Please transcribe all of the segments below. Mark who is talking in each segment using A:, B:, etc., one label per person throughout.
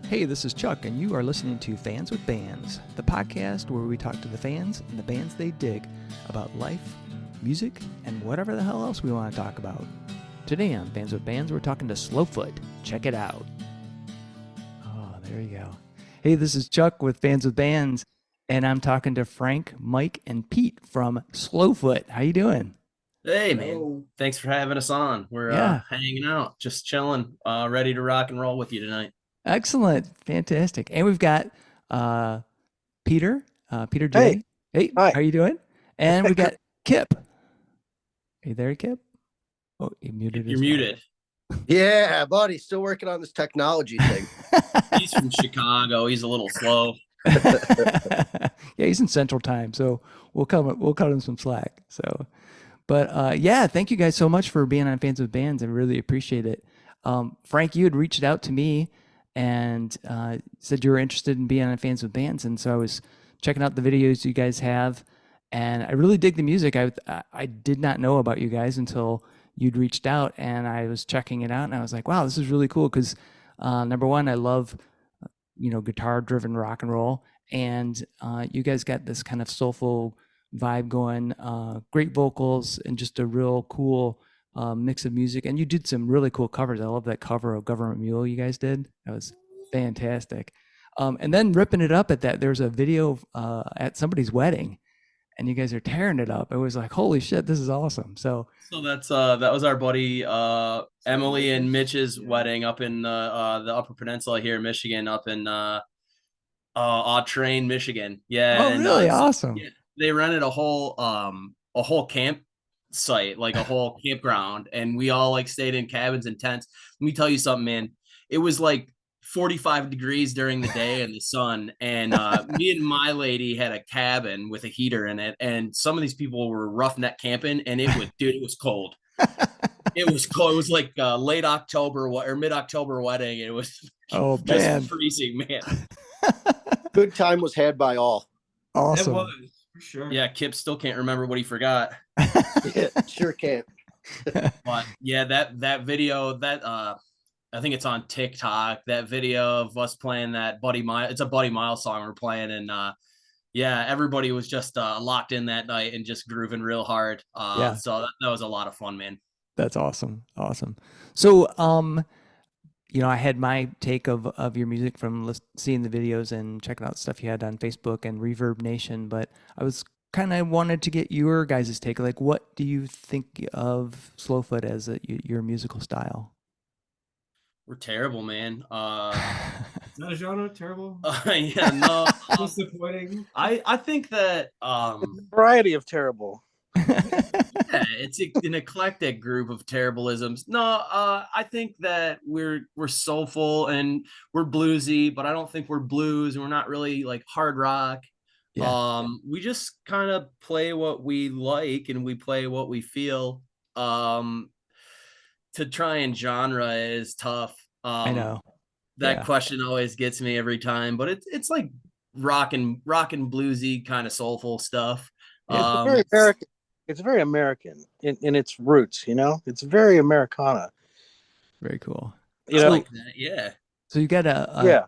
A: Hey, this is Chuck, and you are listening to Fans with Bands, the podcast where we talk to the fans and the bands they dig about life, music, and whatever the hell else we want to talk about. Today on Fans with Bands, we're talking to Slowfoot. Check it out. Oh, there you go. Hey, this is Chuck with Fans with Bands, and I'm talking to Frank, Mike, and Pete from Slowfoot. How you doing?
B: Hey, man. Thanks for having us on. We're hanging out, just chilling, ready to rock and roll with you tonight.
A: Excellent. Fantastic. And we've got Peter J.
C: Hey.
A: Hey,
C: Hi.
A: how you doing? And we got Kip. Are you there, Kip? Oh, he muted.
B: You're muted.
C: Yeah, buddy, still working on this technology thing.
B: He's from Chicago. He's a little slow.
A: Yeah, he's in Central Time, so we'll cut him some slack. So, but yeah, thank you guys so much for being on Fans with Bands. I really appreciate it. Frank, you had reached out to me and said you were interested in being on Fans with Bands, and so I was checking out the videos you guys have, and I really dig the music. I did not know about you guys until you'd reached out, and I was checking it out, and I was like, wow, this is really cool because number one, I love guitar-driven rock and roll, and you guys got this kind of soulful vibe going, great vocals, and just a real cool mix of music. And you did some really cool covers. I love that cover of Government Mule you guys did. That was fantastic. And then ripping it up at that, there's a video at somebody's wedding, and you guys are tearing it up. It was like, holy shit, this is awesome. So
B: that's that was our buddy Emily and Mitch's wedding up in the Upper Peninsula here in Michigan, up in Autrain, Michigan. Yeah.
A: Oh, really? Awesome.
B: Yeah, they rented a whole camp site, like a whole campground, and we all like stayed in cabins and tents. Let me tell you something, man. It was like 45 degrees during the day in the sun, and me and my lady had a cabin with a heater in it, and some of these people were roughneck camping, and it was cold. It was cold. It was like late October or mid-October wedding. It was just freezing, man.
C: Good time was had by all.
A: Awesome.
B: It was, for sure. Yeah, Kip still can't remember what he forgot.
C: Yeah, sure can't.
B: But yeah, that video, that I think it's on TikTok, that video of us playing that it's a Buddy Miles song we're playing, and yeah, everybody was just locked in that night and just grooving real hard. So that was a lot of fun, man.
A: That's awesome. So I had my take of your music from seeing the videos and checking out stuff you had on Facebook and Reverb Nation, but I was kind of wanted to get your guys' take. Like, what do you think of Slowfoot as your musical style?
B: We're terrible, man.
D: Is that a genre? Terrible?
B: Yeah, no.
D: Disappointing.
B: I think that
C: a variety of terrible.
B: Yeah, it's an eclectic group of terribleisms. No, I think that we're soulful and we're bluesy, but I don't think we're blues, and we're not really like hard rock. Yeah. We just kind of play what we like and we play what we feel. To try and genre is tough.
A: I know
B: that question always gets me every time, but it's like rock and bluesy kind of soulful stuff.
C: Yeah, it's very American. It's very American in its roots. It's very Americana.
A: Very cool.
B: Like that, yeah.
A: So you got I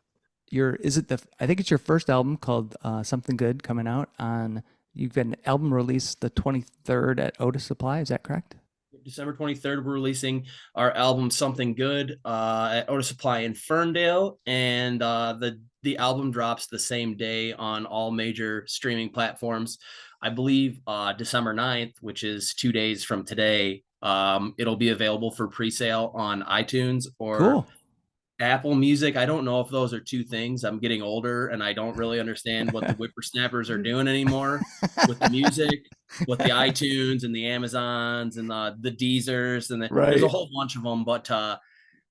A: think it's your first album called Something Good coming out on. You've got an album released the 23rd at Otis Supply. Is that correct?
B: December 23rd, we're releasing our album Something Good at Otis Supply in Ferndale, and the album drops the same day on all major streaming platforms. I believe December 9th, which is 2 days from today. It'll be available for pre-sale on iTunes or Apple Music. I don't know if those are two things. I'm getting older and I don't really understand what the whippersnappers are doing anymore with the music, with the iTunes and the Amazons and the Deezers, and there's a whole bunch of them. But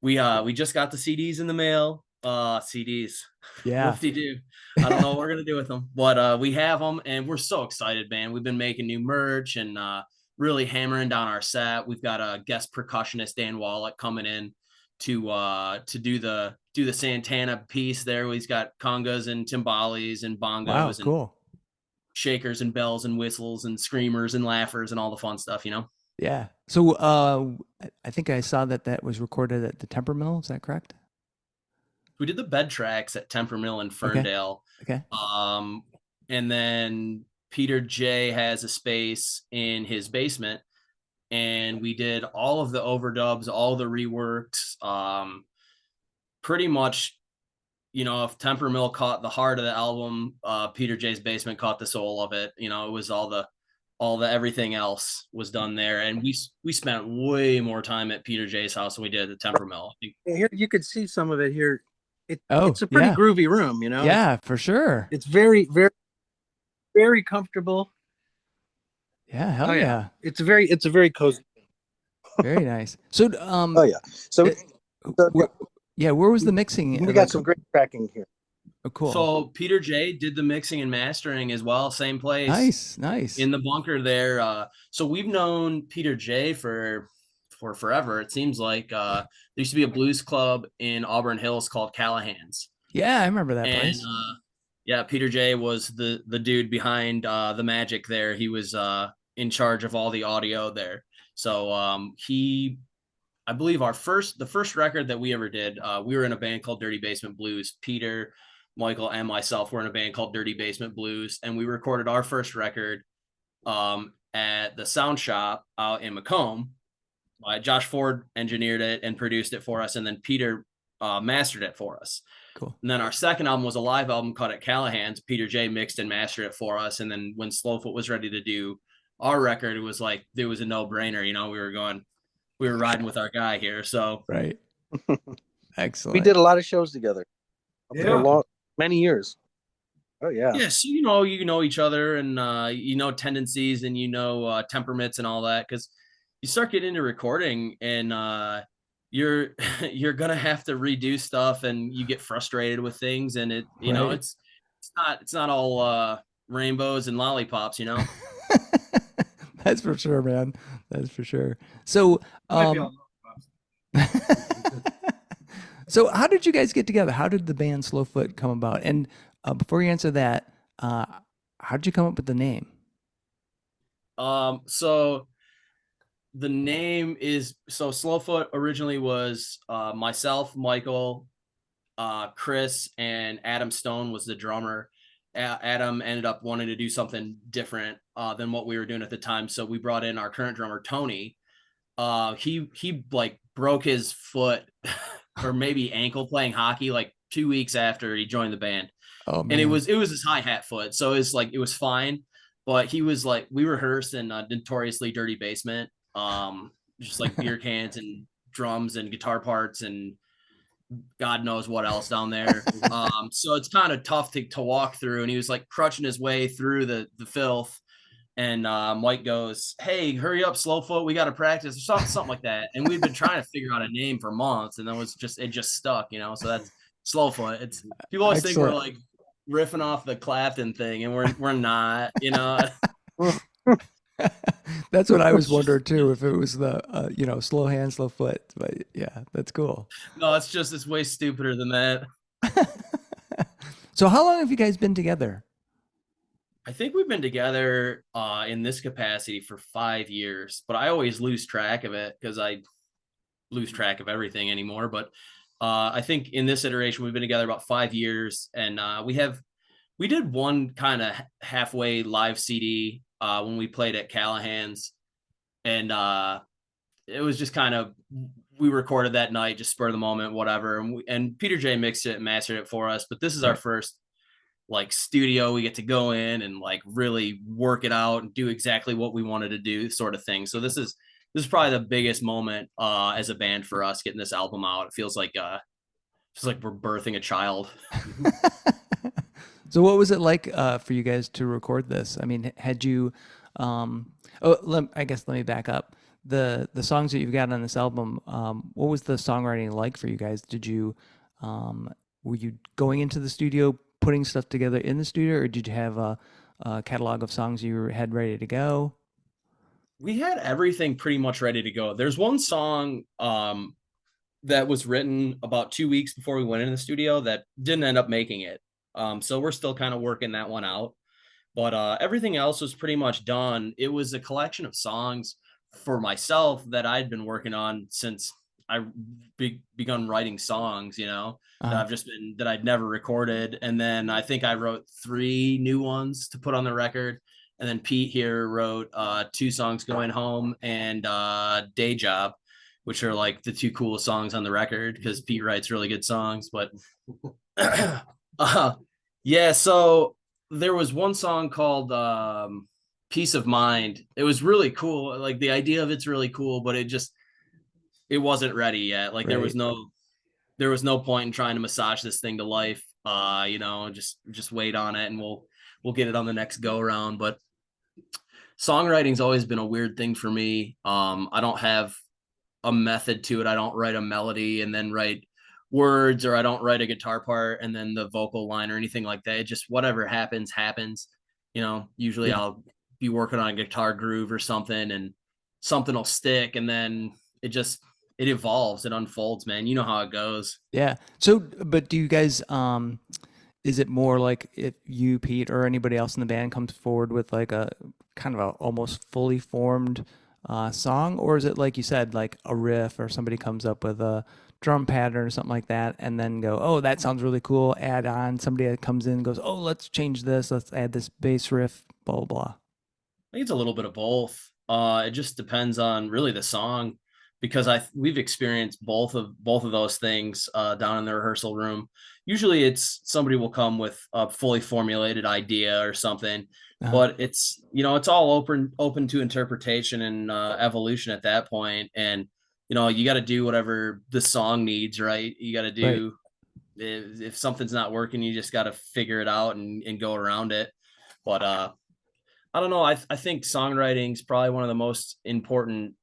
B: we just got the CDs in the mail. CDs.
A: Yeah.
B: Whoop-de-doo. I don't know what we're gonna do with them, but we have them and we're so excited, man. We've been making new merch and really hammering down our set. We've got a guest percussionist, Dan Wallach, coming in to do the Santana piece there. He's got congas and timbales and bongos and shakers and bells and whistles and screamers and laughers and all the fun stuff,
A: Yeah. So I think I saw that was recorded at the Temper Mill. Is that correct?
B: we did the bed tracks at Temper Mill in Ferndale.
A: Okay.
B: And then Peter J has a space in his basement, and we did all of the overdubs, all the reworks. Pretty much, if Temper Mill caught the heart of the album, Peter J's basement caught the soul of it. It was all the everything else was done there, and we spent way more time at Peter J's house than we did at the Temper Mill.
C: Here you could see some of it here.
A: Oh,
C: it's a pretty
A: yeah.
C: groovy room,
A: Yeah, for sure.
C: It's very, very, very comfortable.
A: Yeah, hell yeah.
C: It's a very cozy.
A: Very nice. So,
C: Oh yeah. So
A: where was the mixing?
C: We got some great tracking here.
A: Oh, cool.
B: So Peter J did the mixing and mastering as well, same place.
A: Nice.
B: In the bunker there. So we've known Peter J for forever. It seems like there used to be a blues club in Auburn Hills called Callahan's.
A: Yeah, I remember that place.
B: Yeah, Peter J was the dude behind the magic there. He was in charge of all the audio there. So I believe the first record that we ever did, we were in a band called Dirty Basement Blues. Peter, Michael, and myself were in a band called Dirty Basement Blues, and we recorded our first record at the Sound Shop out in Macomb. Josh Ford engineered it and produced it for us, and then Peter mastered it for us.
A: Cool.
B: And then our second album was a live album called at Callahan's. Peter J mixed and mastered it for us, and then when Slowfoot was ready to do our record, it was like there was a no-brainer. We were riding with our guy here. So
A: right. Excellent.
C: We did a lot of shows together
D: Yeah.
C: for many years. Oh yeah.
B: Yeah, so you know each other, and tendencies, and temperaments and all that, because you start getting into recording, and you're gonna have to redo stuff, and you get frustrated with things, and it's not all rainbows and lollipops,
A: That's for sure, man. That's for sure. So, so how did you guys get together? How did the band Slowfoot come about? And before you answer that, how did you come up with the name?
B: So the name is Slowfoot originally was myself, Michael, Chris, and Adam Stone was the drummer. Adam ended up wanting to do something different than what we were doing at the time, so we brought in our current drummer, Tony. He like broke his foot or maybe ankle playing hockey like 2 weeks after he joined the band.
A: Oh, man.
B: And it was his hi-hat foot, so it's like it was fine, but he was like, we rehearsed in a notoriously dirty basement, just like beer cans and drums and guitar parts and God knows what else down there. So it's kind of tough to walk through, and he was like crutching his way through the filth. And Mike goes, "Hey, hurry up, Slowfoot, we got to practice," or something like that. And we've been trying to figure out a name for months, and then it just stuck, So that's Slowfoot. It's people always think we're like riffing off the Clapton thing, and we're not,
A: That's what I was wondering too, if it was the slow hand, slow foot. But yeah, that's cool.
B: No, it's way stupider than that.
A: So how long have you guys been together?
B: I think we've been together in this capacity for 5 years, but I always lose track of it because I lose track of everything anymore. But I think in this iteration, we've been together about 5 years, and we did one kind of halfway live CD when we played at Callahan's, and it was just kind of, we recorded that night, just spur of the moment, whatever. And Peter J mixed it and mastered it for us. But this is our first like studio. We get to go in and like really work it out and do exactly what we wanted to do, sort of thing. So this is probably the biggest moment as a band for us, getting this album out. It feels like we're birthing a child.
A: So what was it like for you guys to record this? I mean, had you I guess let me back up. The songs that you've got on this album, what was the songwriting like for you guys? Did you were you going into the studio putting stuff together in the studio, or did you have a catalog of songs you had ready to go?
B: We had everything pretty much ready to go. There's one song that was written about 2 weeks before we went into the studio that didn't end up making it. So we're still kind of working that one out, but everything else was pretty much done. It was a collection of songs for myself that I'd been working on since begun writing songs, you know,
A: Uh,
B: that I'd never recorded. And then I think I wrote 3 new ones to put on the record. And then Pete here wrote 2 songs, Going Home and Day Job, which are like the 2 coolest songs on the record because Pete writes really good songs. But yeah, so there was one song called Peace of Mind. It was really cool. Like the idea of it's really cool, but it wasn't ready yet. Like
A: right.
B: there was no point in trying to massage this thing to life. You know, just wait on it and we'll get it on the next go around. But songwriting's always been a weird thing for me. I don't have a method to it. I don't write a melody and then write words, or I don't write a guitar part and then the vocal line or anything like that. It just whatever happens. You know, usually
A: Yeah.
B: I'll be working on a guitar groove or something and something will stick, and then it evolves, it unfolds, man. You know how it goes.
A: Yeah. So, but do you guys, is it more like if you, Pete, or anybody else in the band comes forward with like a kind of a almost fully formed song, or is it like you said, like a riff, or somebody comes up with a drum pattern or something like that, and then go, oh, that sounds really cool. Add on somebody that comes in and goes, oh, let's change this. Let's add this bass riff. Blah blah blah.
B: I think it's a little bit of both. It just depends on really the song, because we've experienced both of those things down in the rehearsal room. Usually, it's somebody will come with a fully formulated idea or something,
A: Uh,
B: but it's, you know, it's all open to interpretation and evolution at that point. And you know, you got to do whatever the song needs, right? You got to
A: right.
B: do, if something's not working, you just got to figure it out and go around it. But I don't know. I think songwriting is probably one of the most important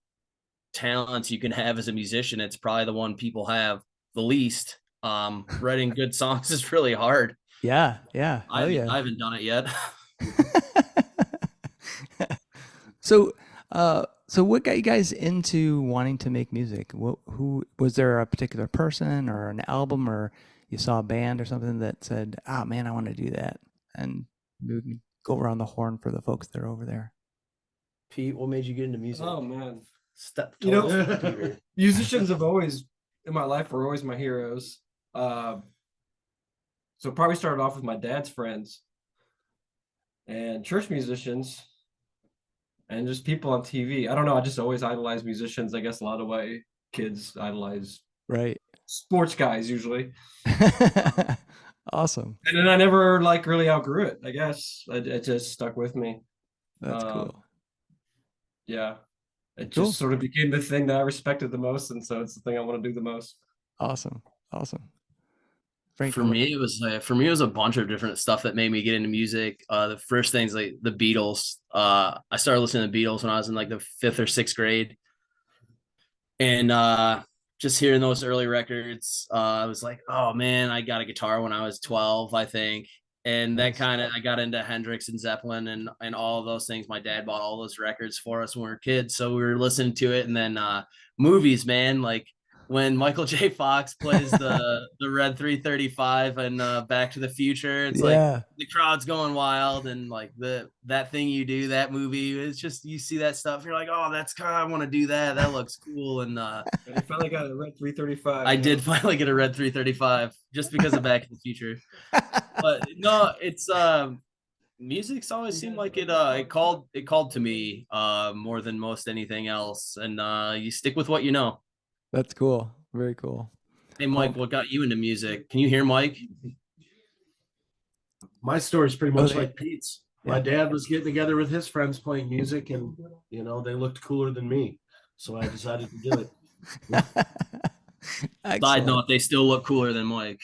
B: talents you can have as a musician. It's probably the one people have the least. Writing good songs is really hard.
A: Yeah. Yeah. Hell yeah.
B: I haven't done it yet.
A: So, so what got you guys into wanting to make music? Who was there a particular person or an album, or you saw a band or something that said, "Oh man, I want to do that," and we can go around the horn for the folks that are over there.
E: Pete, what made you get into music?
D: Oh man,
E: Step
D: you know,
E: towards Peter.
D: musicians have always in my life were always my heroes. So probably started off with my dad's friends and church musicians and just people on TV. I don't know. I just always idolize musicians. I guess a lot of way kids idolize
A: Right.
D: sports guys usually.
A: Awesome.
D: And then I never like really outgrew it. I guess it just stuck with me.
A: That's
D: Um,
A: cool.
D: Yeah, it
A: Cool.
D: just sort of became the thing that I respected the most, and so it's the thing I want to do the most.
A: Awesome. Awesome. Frank,
B: For me, it was a bunch of different stuff that made me get into music. The first things like the Beatles. I started listening to the Beatles when I was in like the 5th or 6th grade, and just hearing those early records, I was like, oh man, I got a guitar when I was 12, I think. And that
A: nice.
B: kind of, I got into Hendrix and Zeppelin and all of those things. My dad bought all those records for us when we were kids, so we were listening to it. And then movies, man, like when Michael J. Fox plays the red 335 and Back to the Future, it's like
A: Yeah.
B: the crowd's going wild, and like that thing you do, that movie, it's just, you see that stuff, you're like, oh, that's kind of, I want to do that. That looks cool. And
D: And you finally got a red 335.
B: I did finally get a red 335 just because of Back to the Future. But no, it's music's always seemed like it called to me more than most anything else. And you stick with what you know.
A: That's cool. Very cool.
B: Hey Mike, what got you into music? Can you hear Mike?
E: My story's pretty
A: Oh,
E: much
A: they-
E: like Pete's.
A: Yeah.
E: My dad was getting together with his friends playing music, and you know, they looked cooler than me. So I decided to do it.
B: Side
A: Excellent.
B: note, they still look cooler than Mike.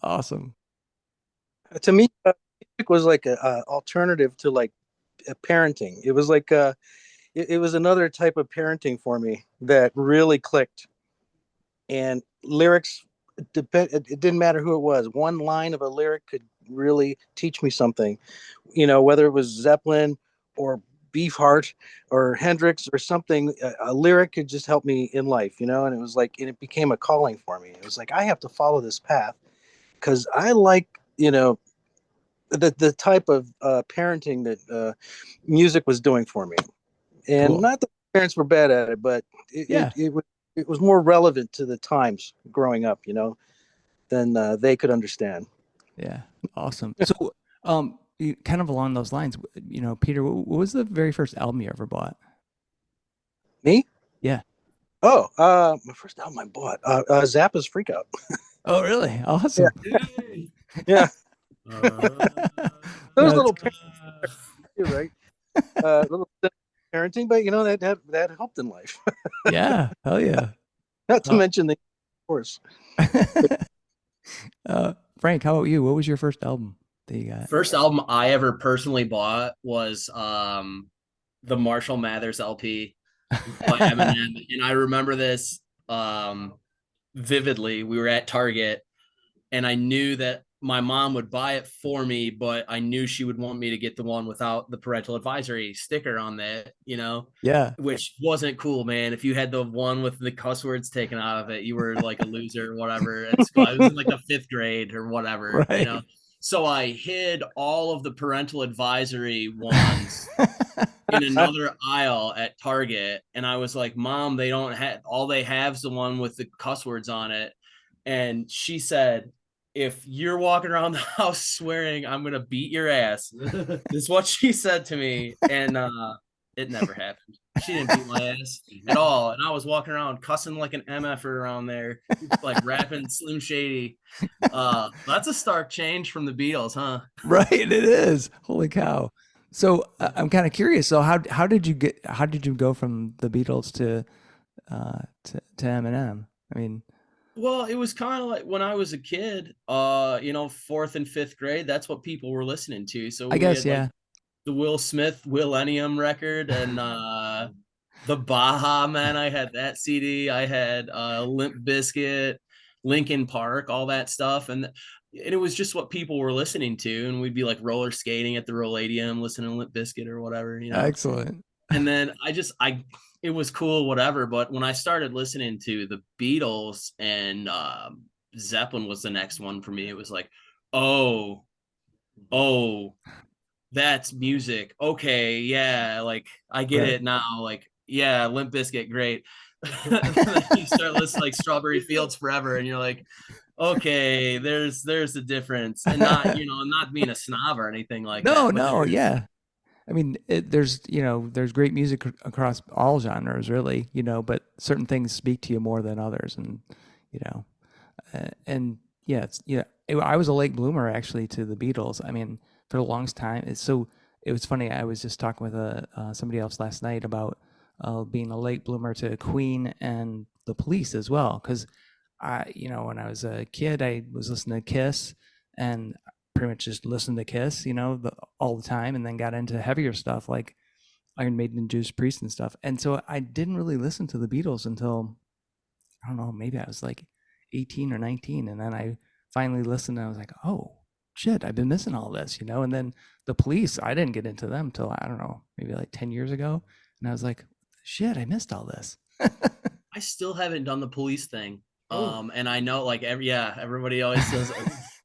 A: Awesome.
C: To me, music was like a alternative to like parenting. It was like it was another type of parenting for me that really clicked. And lyrics, it didn't matter who it was. One line of a lyric could really teach me something. You know, whether it was Zeppelin or Beefheart or Hendrix or something, a lyric could just help me in life. You know, and it was like, and it became a calling for me. It was like I have to follow this path because I like, you know, the type of parenting that music was doing for me. And
A: Cool.
C: not that parents were bad at it, but
A: Yeah.
C: it was more relevant to the times growing up, than they could understand.
A: Yeah. Awesome. So, kind of along those lines, Peter, what was the very first album you ever bought?
C: Me?
A: Yeah.
C: Oh, my first album I bought, Zappa's Freak Out.
A: Oh, really?
C: Yeah,
A: Awesome.
C: yeah. Those
A: That's
C: little right? Little parenting, but that helped in life.
A: yeah. Hell yeah.
C: Not to mention the course.
A: Frank, how about you? What was your first album that you got?
B: First album I ever personally bought was the Marshall Mathers LP by Eminem, and I remember this vividly. We were at Target, and I knew that my mom would buy it for me, but I knew she would want me to get the one without the parental advisory sticker on that,
A: Yeah.
B: which wasn't cool, man. If you had the one with the cuss words taken out of it, you were like a loser or whatever at school. I was in like the 5th grade or whatever,
A: Right.
B: So I hid all of the parental advisory ones in another aisle at Target. And I was like, Mom, they don't have, all they have is the one with the cuss words on it. And she said, if you're walking around the house swearing, I'm going to beat your ass. This is what she said to me. And it never happened. She didn't beat my ass at all. And I was walking around cussing like an MF around there, like rapping Slim Shady. That's a stark change from the Beatles, huh?
A: Right. It is. Holy cow. So I'm kind of curious. So how did you go from the Beatles to Eminem? I mean,
B: well, it was kind of like when I was a kid, 4th and 5th grade, that's what people were listening to. So
A: I
B: we
A: guess,
B: had like
A: yeah.
B: the Will Smith Millennium record and the Baja Man. I had that CD. I had Limp Bizkit, Linkin Park, all that stuff. And it was just what people were listening to. And we'd be like roller skating at the Rolladium, listening to Limp Bizkit or whatever,
A: Excellent.
B: And then it was cool, whatever. But when I started listening to the Beatles and Zeppelin was the next one for me, it was like, oh, that's music. Okay, yeah, like I get it now. Like, yeah, Limp Bizkit, great. You start listening like Strawberry Fields Forever, and you're like, okay, there's a difference, and not being a snob or anything like
A: No,
B: that. But
A: no, yeah. I mean, there's great music across all genres, really, but certain things speak to you more than others, and and yeah, I was a late bloomer actually to the Beatles. I mean, for the longest time, it was funny. I was just talking with somebody else last night about being a late bloomer to Queen and the Police as well, because when I was a kid, I was listening to Kiss and pretty much just listened to Kiss, all the time, and then got into heavier stuff like Iron Maiden and Judas Priest and stuff. And so I didn't really listen to the Beatles until, I don't know, maybe I was like 18 or 19. And then I finally listened and I was like, oh, shit, I've been missing all this, And then the Police, I didn't get into them till, I don't know, maybe like 10 years ago. And I was like, shit, I missed all this.
B: I still haven't done the Police thing. And I know like everybody always says,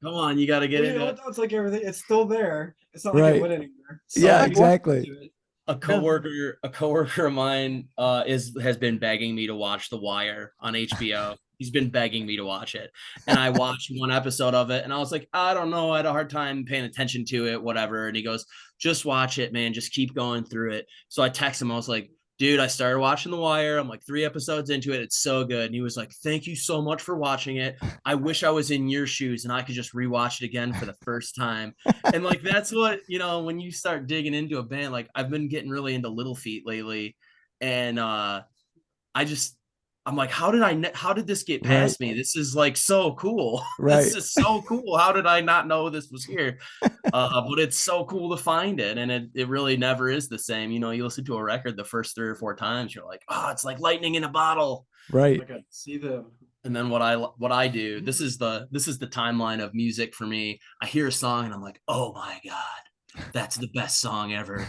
B: come on, you got to get into it.
D: It's like everything, it's still there. It's not like it went anywhere.
B: So
A: yeah, exactly.
B: A coworker of mine has been begging me to watch The Wire on HBO. He's been begging me to watch it. And I watched one episode of it and I was like, I don't know. I had a hard time paying attention to it, whatever. And he goes, just watch it, man. Just keep going through it. So I texted him. I was like, dude, I started watching The Wire. I'm like 3 episodes into it. It's so good. And he was like, thank you so much for watching it. I wish I was in your shoes and I could just rewatch it again for the first time. And like, that's what, when you start digging into a band, like I've been getting really into Little Feat lately. And I'm like, how did this get past me? This is like so cool. This is so cool. How did I not know this was here? But it's so cool to find it. And it really never is the same. You listen to a record the first 3 or 4 times, you're like, oh, it's like lightning in a bottle.
A: Right.
D: I see them.
B: And then what I do, this is the timeline of music for me. I hear a song and I'm like, oh my God, that's the best song ever.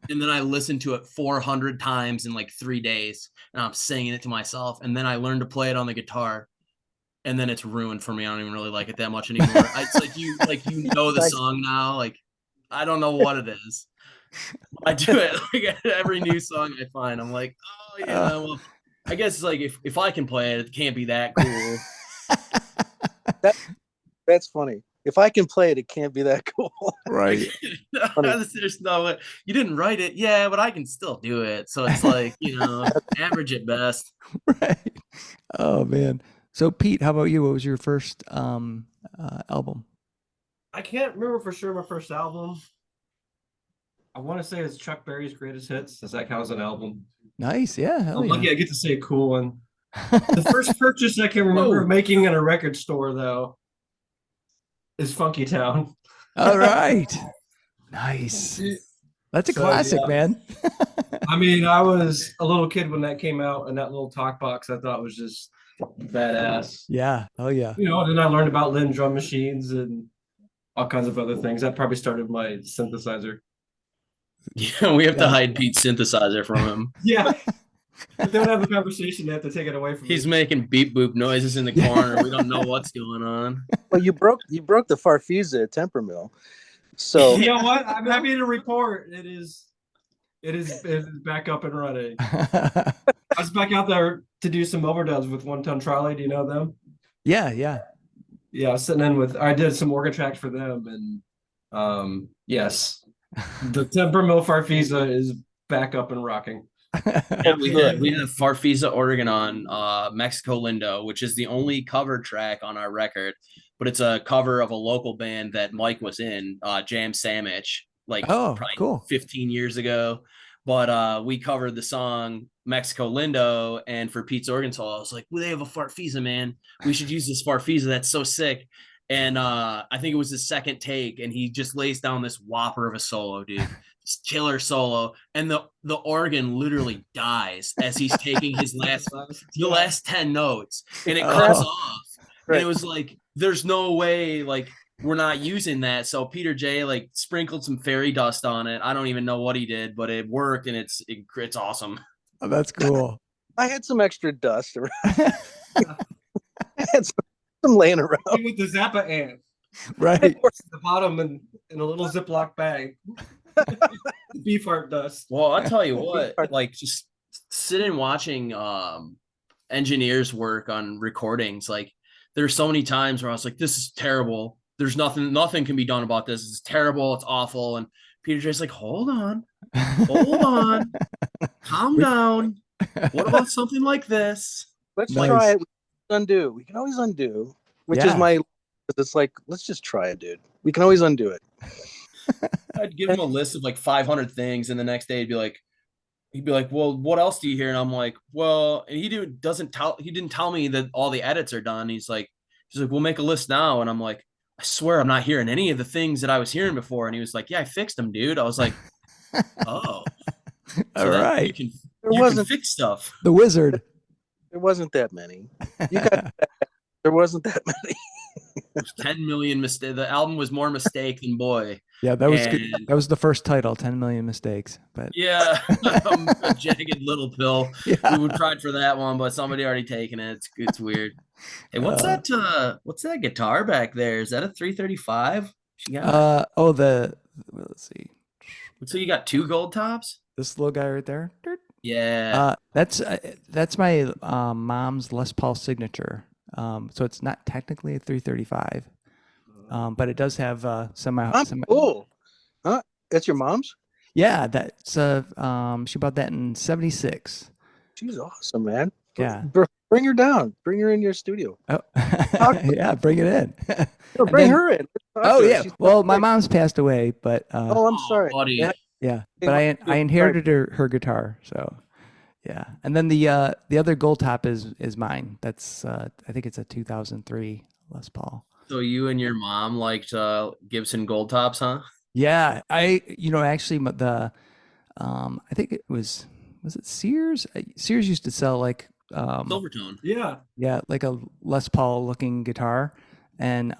B: And then I listen to it 400 times in like 3 days and I'm singing it to myself. And then I learn to play it on the guitar and then it's ruined for me. I don't even really like it that much anymore. It's like, you know the song now. Like, I don't know what it is. I do it like every new song I find. I'm like, oh yeah, well, I guess it's like if I can play it, it can't be that cool.
C: That's funny. If I can play it, it can't be that cool.
A: Right.
B: There's no way. You didn't write it, yeah, but I can still do it. So it's like, average at best.
A: Right. Oh man. So Pete, how about you? What was your first album?
D: I can't remember for sure my first album. I want to say it's Chuck Berry's Greatest Hits. Does that count as an album?
A: Nice. Yeah. Hell
D: I'm
A: yeah.
D: lucky I get to say a cool one. The first purchase I can remember
B: Whoa.
D: making in a record store, though, is Funky Town.
A: All right. Nice. That's a
D: So,
A: classic,
D: yeah.
A: man.
D: I mean, I was a little kid when that came out, and that little talk box I thought was just badass.
A: Yeah. Oh yeah.
D: Then I learned about Lynn drum machines and all kinds of other things. That probably started my synthesizer.
B: Yeah, we have to
A: Yeah.
B: hide Pete's synthesizer from him.
D: Yeah. If they don't have a conversation, they have to take it away from
B: He's
D: me.
B: making beep boop noises in the corner. We don't know what's going on.
C: Well, you broke the Farfisa temper mill. So
D: You know what? I'm happy to report it is back up and running. I was back out there to do some overdubs with 1 Ton Trolley. Do you know them?
A: Yeah. Yeah.
D: Yeah, I was sitting in I did some organ tracks for them, and yes, the Temper Mill Farfisa is back up and rocking.
B: Yeah, we had Farfisa Oregon on Mexico Lindo, which is the only cover track on our record, but it's a cover of a local band that Mike was in, Jam Sandwich, like probably
A: cool.
B: 15 years ago. But we covered the song Mexico Lindo, and for Pete's organ solo, I was like, well, they have a Farfisa, man. We should use this Farfisa. That's so sick. And I think it was his second take, and he just lays down this whopper of a solo, dude. Killer solo, and the organ literally dies as he's taking his last 10 notes, and it cuts off. Right. And it was like, there's no way, like, we're not using that. So Peter J like sprinkled some fairy dust on it. I don't even know what he did, but it worked, and it's awesome.
A: Oh, that's cool.
C: I had some extra dust around. I had some laying around
D: with the Zappa amp,
A: right?
D: The bottom in a little Ziploc bag. Beef art dust.
B: Well, I'll tell you what, like, just sitting watching engineers work on recordings, like, there's so many times where I was like, this is terrible. There's nothing can be done about this. It's terrible. It's awful. And Peter J's like, hold on, calm down. What about something like this?
C: Let's try it. Undo. We can always undo, which is my. It's like, let's just try it, dude. We can always undo it.
B: I'd give him a list of like 500 things, and the next day he'd be like, well, what else do you hear? And I'm like, well, and he didn't tell me that all the edits are done. He's like, we'll make a list now. And I'm like, I swear I'm not hearing any of the things that I was hearing before. And he was like, yeah, I fixed them, dude. I was like, oh,
A: all right.
B: You can fix stuff.
A: The wizard.
C: There wasn't that many. There wasn't that many.
B: 10 million mistakes. The album was more mistake than boy.
A: Yeah, that was good. That was the first title, 10 Million Mistakes. But
B: yeah, a jagged little pill. Yeah. We tried for that one, but somebody already taken it. It's weird. Hey, what's that guitar back there? Is that a 335?
A: Let's see.
B: So you got 2 gold tops?
A: This little guy right there.
B: Yeah.
A: That's my mom's Les Paul signature. So it's not technically a 335. But it does have some.
C: Cool. Huh? That's your mom's?
A: Yeah, that's she bought that in '76.
C: She's awesome, man.
A: Yeah.
C: Bring her down. Bring her in your studio.
A: Oh, yeah, bring it in.
C: Bring her in.
A: Oh yeah. Well, my mom's passed away, but
C: I'm sorry.
B: Buddy.
A: Yeah, but I inherited her guitar, so yeah. And then the other gold top is mine. That's I think it's a 2003 Les Paul.
B: So you and your mom liked Gibson gold tops, huh?
A: Yeah, actually the I think it was it Sears? Sears used to sell like
B: Silvertone.
A: Yeah, like a Les Paul looking guitar, and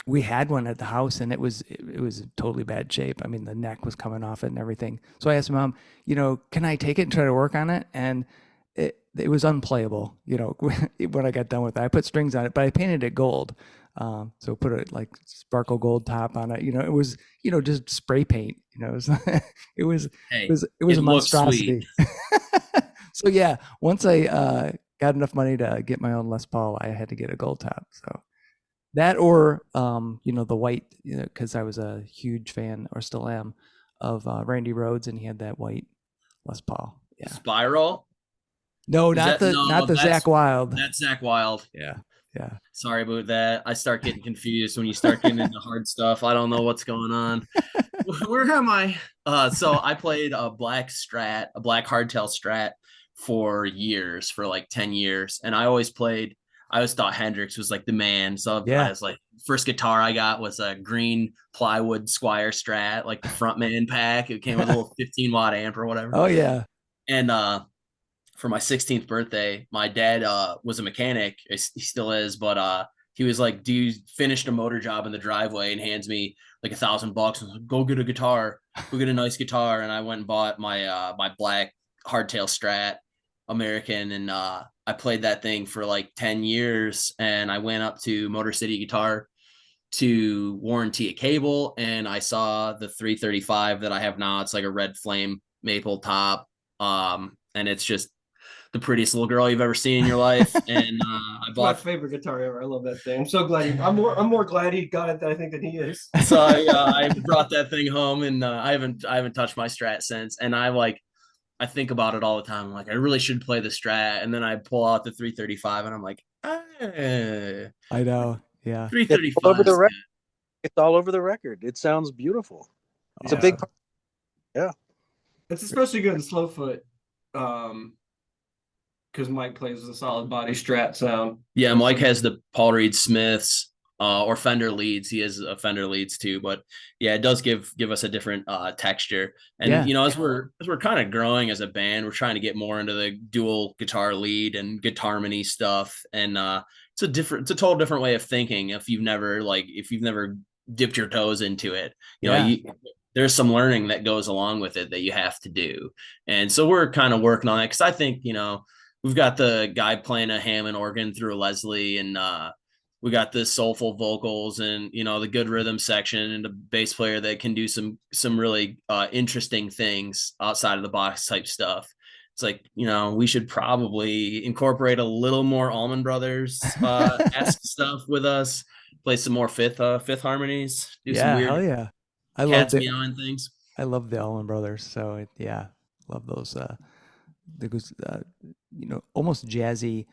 A: we had one at the house, and it was in totally bad shape. I mean, the neck was coming off it and everything. So I asked Mom, can I take it and try to work on it? And it was unplayable, when I got done with it. I put strings on it, but I painted it gold. So put a like sparkle gold top on it. It was just spray paint. It was it was
B: Hey,
A: it was
B: it
A: a
B: looks
A: monstrosity. So yeah, once I got enough money to get my own Les Paul, I had to get a gold top. So that or the white, because I was a huge fan, or still am, of Randy Rhoads, and he had that white Les Paul. Yeah.
B: Spiral.
A: No,
B: Is
A: not
B: that no?
A: the
B: That's
A: Zach Wild.
B: that's Zach Wild.
A: Yeah. Yeah.
B: Sorry about that. I start getting confused when you start getting into hard stuff. I don't know what's going on. Where am I? So I played a black hardtail Strat for years, for like 10 years. And I always thought Hendrix was like the man. So I
A: Yeah.
B: was like, first guitar I got was a green plywood Squire Strat, like the front man pack. It came with a little 15-watt amp or whatever.
A: Oh yeah.
B: And for my 16th birthday, my dad was a mechanic. He still is, but he was like, "Do you finish a motor job in the driveway?" and hands me like $1,000 and was like, "Go get a guitar, go get a nice guitar." And I went and bought my black hardtail Strat American, and I played that thing for like 10 years. And I went up to Motor City Guitar to warranty a cable, and I saw the 335 that I have now. It's like a red flame maple top, and it's just the prettiest little girl you've ever seen in your life. And I
D: It's my
B: bought.
D: favorite guitar ever. I love that thing. I'm so glad I'm more glad he got it than I think that he is.
B: So I brought that thing home, and I haven't touched my Strat since. And I think about it all the time. I'm like, I really should play the Strat, and then I pull out the 335, and I'm like,
A: I know. Yeah.
B: 335.
C: It's all over the record. It sounds beautiful. It's a
A: Yeah.
C: big part. Yeah.
D: It's especially good in Slowfoot, because Mike plays a solid body Strat sound.
B: Yeah, Mike has the Paul Reed Smiths or Fender leads. He has a Fender leads too, but yeah, it does give us a different texture. And
A: Yeah.
B: as we're kind of growing as a band, we're trying to get more into the dual guitar lead and guitar harmony stuff. And it's a total different way of thinking if you've never dipped your toes into it. There's some learning that goes along with it that you have to do. And so we're kind of working on it, because I think, we've got the guy playing a Hammond organ through a Leslie, and we got the soulful vocals, and the good rhythm section, and a bass player that can do some really interesting things outside of the box type stuff. It's like, we should probably incorporate a little more Allman Brothers esque stuff with us. Play some more fifth harmonies. Do some weird
A: Hell yeah. I
B: cats
A: love
B: meowing things.
A: I love the Allman Brothers. So love those. Almost jazzy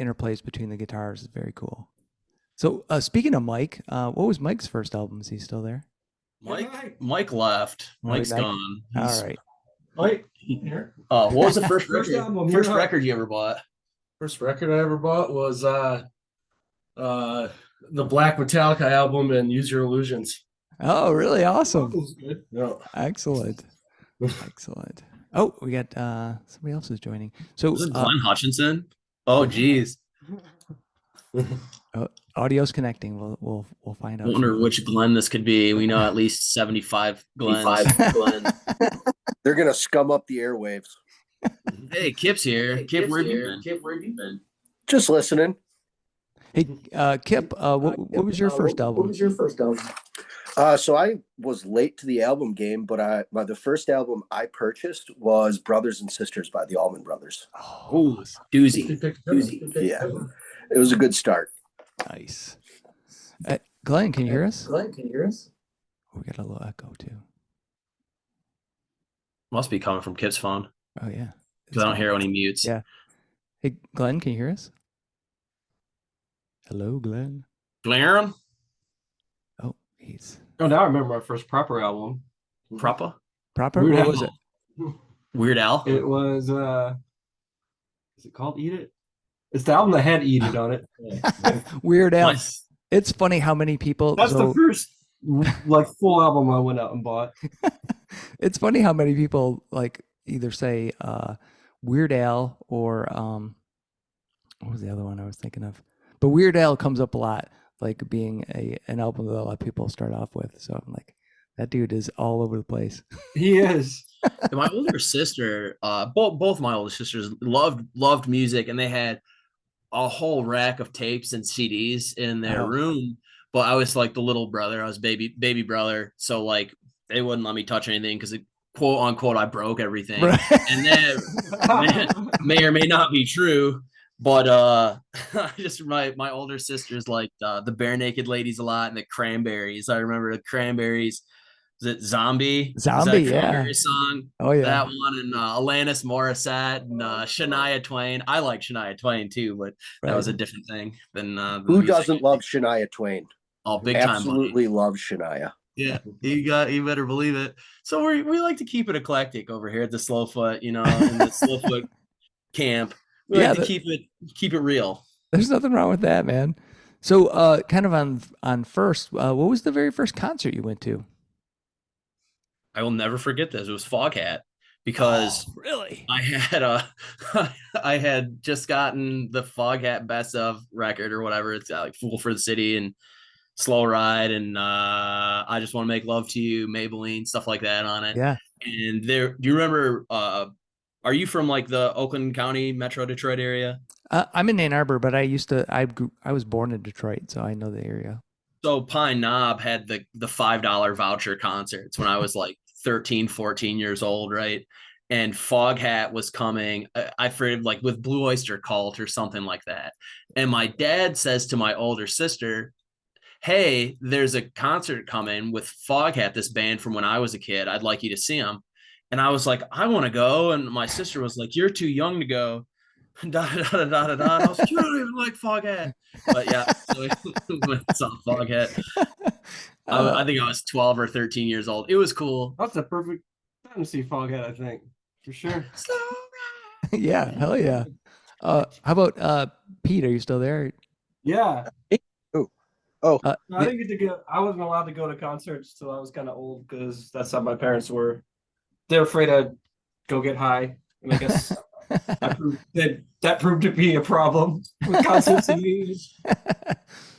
A: interplays between the guitars is very cool. So speaking of Mike, what was Mike's first album? Is he still there?
B: Mike left. Mike's gone.
A: All right.
D: Mike, here.
B: What was the first
D: First
B: record?
D: album,
B: First
D: you're up.
B: record you ever bought?
E: First record I ever bought was the Black Metallica album and Use Your Illusions.
A: Oh, really awesome.
D: That was good.
E: Yeah.
A: Excellent. Excellent. Oh, we got somebody else is joining. So
B: Was it Glenn Hutchinson? Oh, geez.
A: audio's connecting. We'll find out.
B: I wonder which Glenn this could be. We know at least 75 Glens.
F: They're gonna scum up the airwaves.
B: Hey, Kip's here. Kip, where have you been?
F: Just listening.
A: Hey, Kip, what was your first album?
F: So I was late to the album game, but the first album I purchased was Brothers and Sisters by the Allman Brothers.
B: Oh, doozy.
F: Yeah, it was a good start.
A: Nice. Glenn, can you hear us? Oh, we got a little echo too.
B: Must be coming from Kip's phone,
A: Oh yeah.
B: because I don't hear it when he mutes.
A: Yeah. Hey, Glenn, can you hear us? Hello, Glenn.
B: Glenn?
A: Oh, he's
D: Oh, now I remember my first proper album.
B: Proper?
A: proper.
D: Weird
A: What
D: Al.
A: was it?
B: Weird Al?
D: It was is it called Eat It? It's the album that had Eat It on it.
A: Weird Al.
B: Nice.
A: It's funny how many people.
D: That's the first full album I went out and bought.
A: It's funny how many people either say Weird Al or what was the other one I was thinking of? But Weird Al comes up a lot, like being an album that a lot of people start off with. So I'm like, that dude is all over the place.
D: He is.
B: My older sister, both my older sisters loved music, and they had a whole rack of tapes and CDs in their
A: Oh.
B: room. But I was like the little brother. I was baby brother. So like they wouldn't let me touch anything because quote unquote I broke everything.
A: Right.
B: And that may or may not be true. But just my older sisters liked the Bare Naked Ladies a lot and the Cranberries. I remember the Cranberries. Is it Zombie? Is that
A: Zombie,
B: a
A: yeah.
B: Cranberry song?
A: Oh yeah.
B: That one and Alanis Morissette and Shania Twain. I like Shania Twain too, but that
A: Right.
B: was a different thing than the
F: Who
B: music.
F: doesn't love Shania Twain?
B: Oh, big time, buddy.
F: Absolutely love Shania.
B: Yeah, you better believe it. So we like to keep it eclectic over here at the Slowfoot, in the Slowfoot camp. We
A: Yeah,
B: like to keep it real.
A: There's nothing wrong with that, man. So, kind of on first, what was the very first concert you went to?
B: I will never forget this. It was Foghat because
A: really?
B: I had just gotten the Foghat Best of record or whatever. It's got like Fool for the City and Slow Ride and I Just Want to Make Love to You, Maybelline, stuff like that on it.
A: Yeah.
B: And do you remember are you from like the Oakland County, Metro Detroit area?
A: I'm in Ann Arbor, but I was born in Detroit, so I know the area.
B: So Pine Knob had the $5 voucher concerts when I was like 13, 14 years old, right? And Foghat was coming, I forget, like with Blue Oyster Cult or something like that. And my dad says to my older sister, hey, there's a concert coming with Foghat, this band from when I was a kid. I'd like you to see them. And I was like, I want to go. And my sister was like, you're too young to go. Da, da, da, da, da, da. And I was like, you don't even like Foghat. But yeah, so we went and saw Foghat. I think I was 12 or 13 years old. It was cool.
D: That's the perfect time to see Foghat, I think, for sure.
A: Yeah, hell yeah. How about Pete? Are you still there?
D: Yeah.
C: Oh,
A: Uh,
D: No, I didn't get to go. I wasn't allowed to go to concerts till I was kind of old because that's how my parents were. They're afraid I'd go get high, and I guess that proved to be a problem with concerts and me.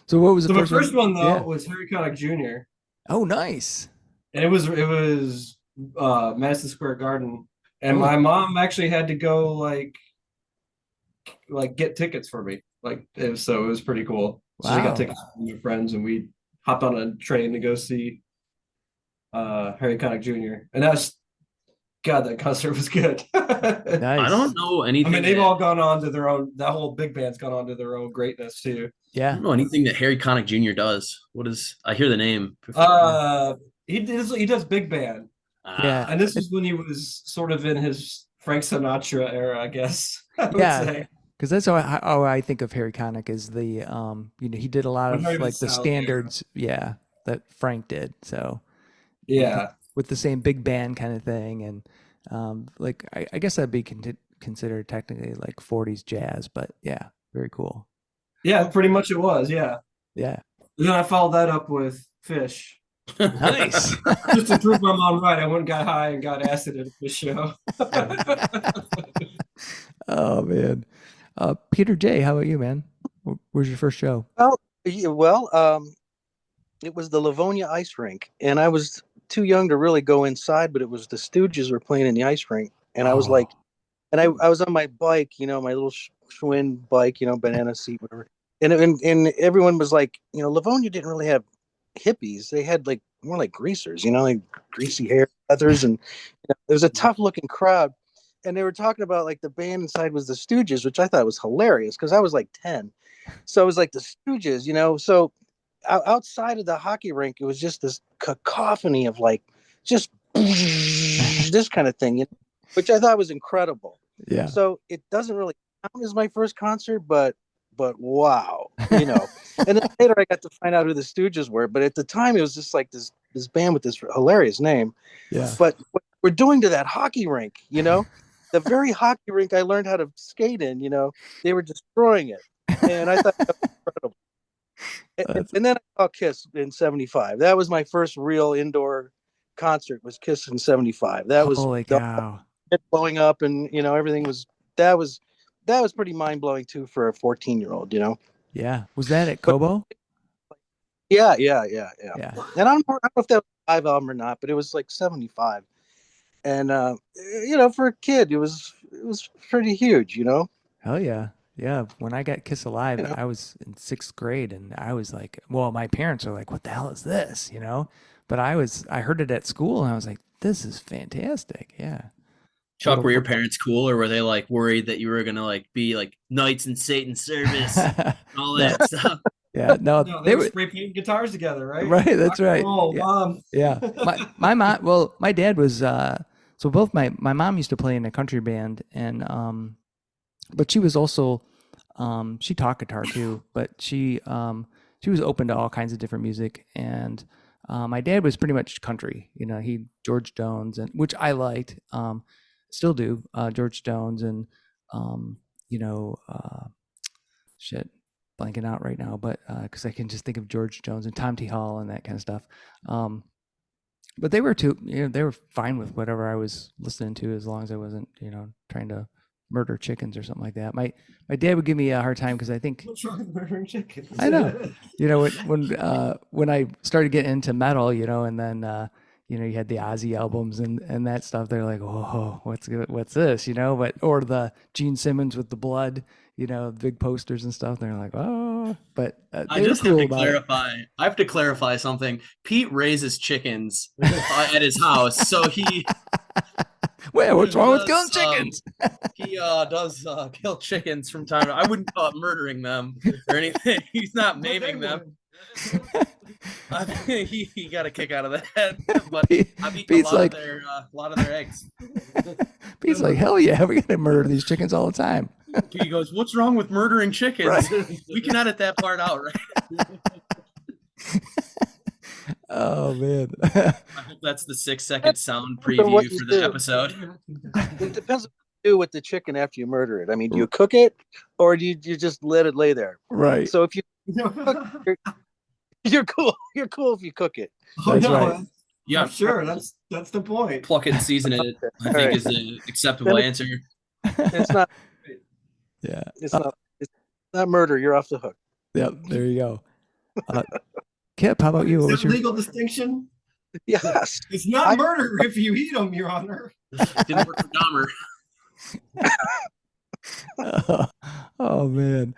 A: So what was the
D: So
A: first
D: the first one though
A: Yeah.
D: was Harry Connick Jr.
A: Oh, nice.
D: and it was Madison Square Garden, and
A: Oh.
D: my mom actually had to go like get tickets for me. So it was pretty cool. So she
A: Wow.
D: got tickets from her friends, and we hopped on a train to go see Harry Connick Jr. And God, that concert was good.
A: Nice.
B: I don't know
D: I
B: anything.
D: mean, they've all gone on to their own. That whole big band's gone on to their own greatness too.
B: I
A: Yeah.
B: don't know anything that Harry Connick Jr. does. What is? I hear the name.
D: He does big band,
A: Yeah.
D: and this is when he was sort of in his Frank Sinatra era, I guess. I would
A: Yeah.
D: say.
A: Because that's how I think of Harry Connick is the he did a lot of
D: Very
A: like the
D: Sally
A: standards, yeah, that Frank did. So
D: Yeah.
A: with the same big band kind of thing, and like I guess that'd be considered technically like 40s jazz, but yeah, very cool.
D: Yeah, pretty much it was. Yeah.
A: Yeah.
D: And then I followed that up with Fish.
A: Nice.
D: Just to prove my mom right, I went and got high and got acid at a Fish show.
A: Oh man. Peter J, how about you, man? Where's your first show?
C: it was the Livonia ice rink, and I was too young to really go inside, but it was the Stooges were playing in the ice rink, and I was like, and I was on my bike, my little Schwinn bike, banana seat, whatever, and everyone was like, Livonia didn't really have hippies; they had like more like greasers, like greasy hair, feathers, and it was a tough looking crowd. And they were talking about like the band inside was the Stooges, which I thought was hilarious because I was like 10. So it was like the Stooges, So outside of the hockey rink, it was just this cacophony of like just this kind of thing, which I thought was incredible.
A: Yeah.
C: So it doesn't really count as my first concert, but wow, And then later I got to find out who the Stooges were. But at the time, it was just like this band with this hilarious name.
A: Yeah.
C: But what we're doing to that hockey rink, the very hockey rink I learned how to skate in, they were destroying it. And I thought that was incredible. And then I saw Kiss in 75. That was my first real indoor concert, was Kiss in 75. That was
A: holy cow.
C: Blowing up, and everything that was pretty mind-blowing too for a 14-year-old,
A: Yeah. Was that at Kobo?
C: Yeah.
A: Yeah.
C: And I don't know if that was a live album or not, but it was like 75. And for a kid, it was pretty huge,
A: Hell yeah. Yeah, when I got Kiss Alive,
C: You know.
A: I was in 6th grade, and I was like, well, my parents are like, "What the hell is this?" But I heard it at school, and I was like, "This is fantastic!" Yeah,
B: Chuck,
A: little
B: were your
A: football.
B: parents cool, or were they like worried that you were gonna like be like knights in Satan's service and all
A: No,
B: that stuff?
A: yeah, no,
D: No, they
A: they
D: were
A: were
D: spray painting guitars together, right?
A: right. That's
D: Rock and
A: right.
D: roll,
A: Yeah,
D: mom.
A: yeah. My mom. Well, my dad was. So both my mom used to play in a country band, and but she was also she taught guitar too, but she was open to all kinds of different music. And my dad was pretty much country. He George Jones, and which I liked, still do, George Jones, and um, you know shit, blanking out right now, but because I can just think of George Jones and Tom T. Hall and that kind of stuff. Um, but they were too, they were fine with whatever I was listening to, as long as I wasn't, trying to murder chickens or something like that. My dad would give me a hard time because I think
D: What's wrong with murdering chickens?
A: I know, when I started getting into metal, and then you had the Ozzy albums and that stuff. They're like, "Whoa, what's this?" But or the Gene Simmons with the blood, big posters and stuff. They're like, "Oh," but
B: I
A: they were
B: just have
A: cool
B: to
A: about it.
B: clarify. I have to clarify something. Pete raises chickens at his house, so he
A: Well, what's wrong with killing
B: does
A: chickens?
B: does kill chickens from time to time. I wouldn't call it murdering them or anything. He's not
D: But they
B: maiming them.
D: would.
B: I think he got a kick out of that. But
A: Pete-
B: I've eaten
A: Pete's like,
B: a lot of their eggs.
A: Pete's like, hell yeah, we gotta murder these chickens all the time.
B: He goes, "What's wrong with murdering chickens?"
A: Right.
B: We can edit that part out, right?
A: Oh man.
B: I hope that's the 6-second sound
C: Depends on what
B: preview
C: you
B: for the
C: do.
B: episode.
C: It depends on what you do with the chicken after you murder it. I mean, do you cook it or do you just let it lay there?
A: Right.
C: So if you you're cool. You're cool if you cook it.
D: Oh,
A: That's
D: no,
A: right.
B: Yeah,
D: sure. That's the point.
B: pluck it and season it. I
C: All
B: think
C: right.
B: is the acceptable
C: Then
B: answer.
C: It's not.
A: Yeah.
C: It's not murder. You're off the hook.
A: Yep. There you go. Kip, how about you? What
D: Is
A: was
D: that
A: your
D: legal distinction?
C: Yes.
D: It's not
C: I-
D: murder if you eat them, Your Honor.
B: Didn't work for Dahmer.
A: Oh man.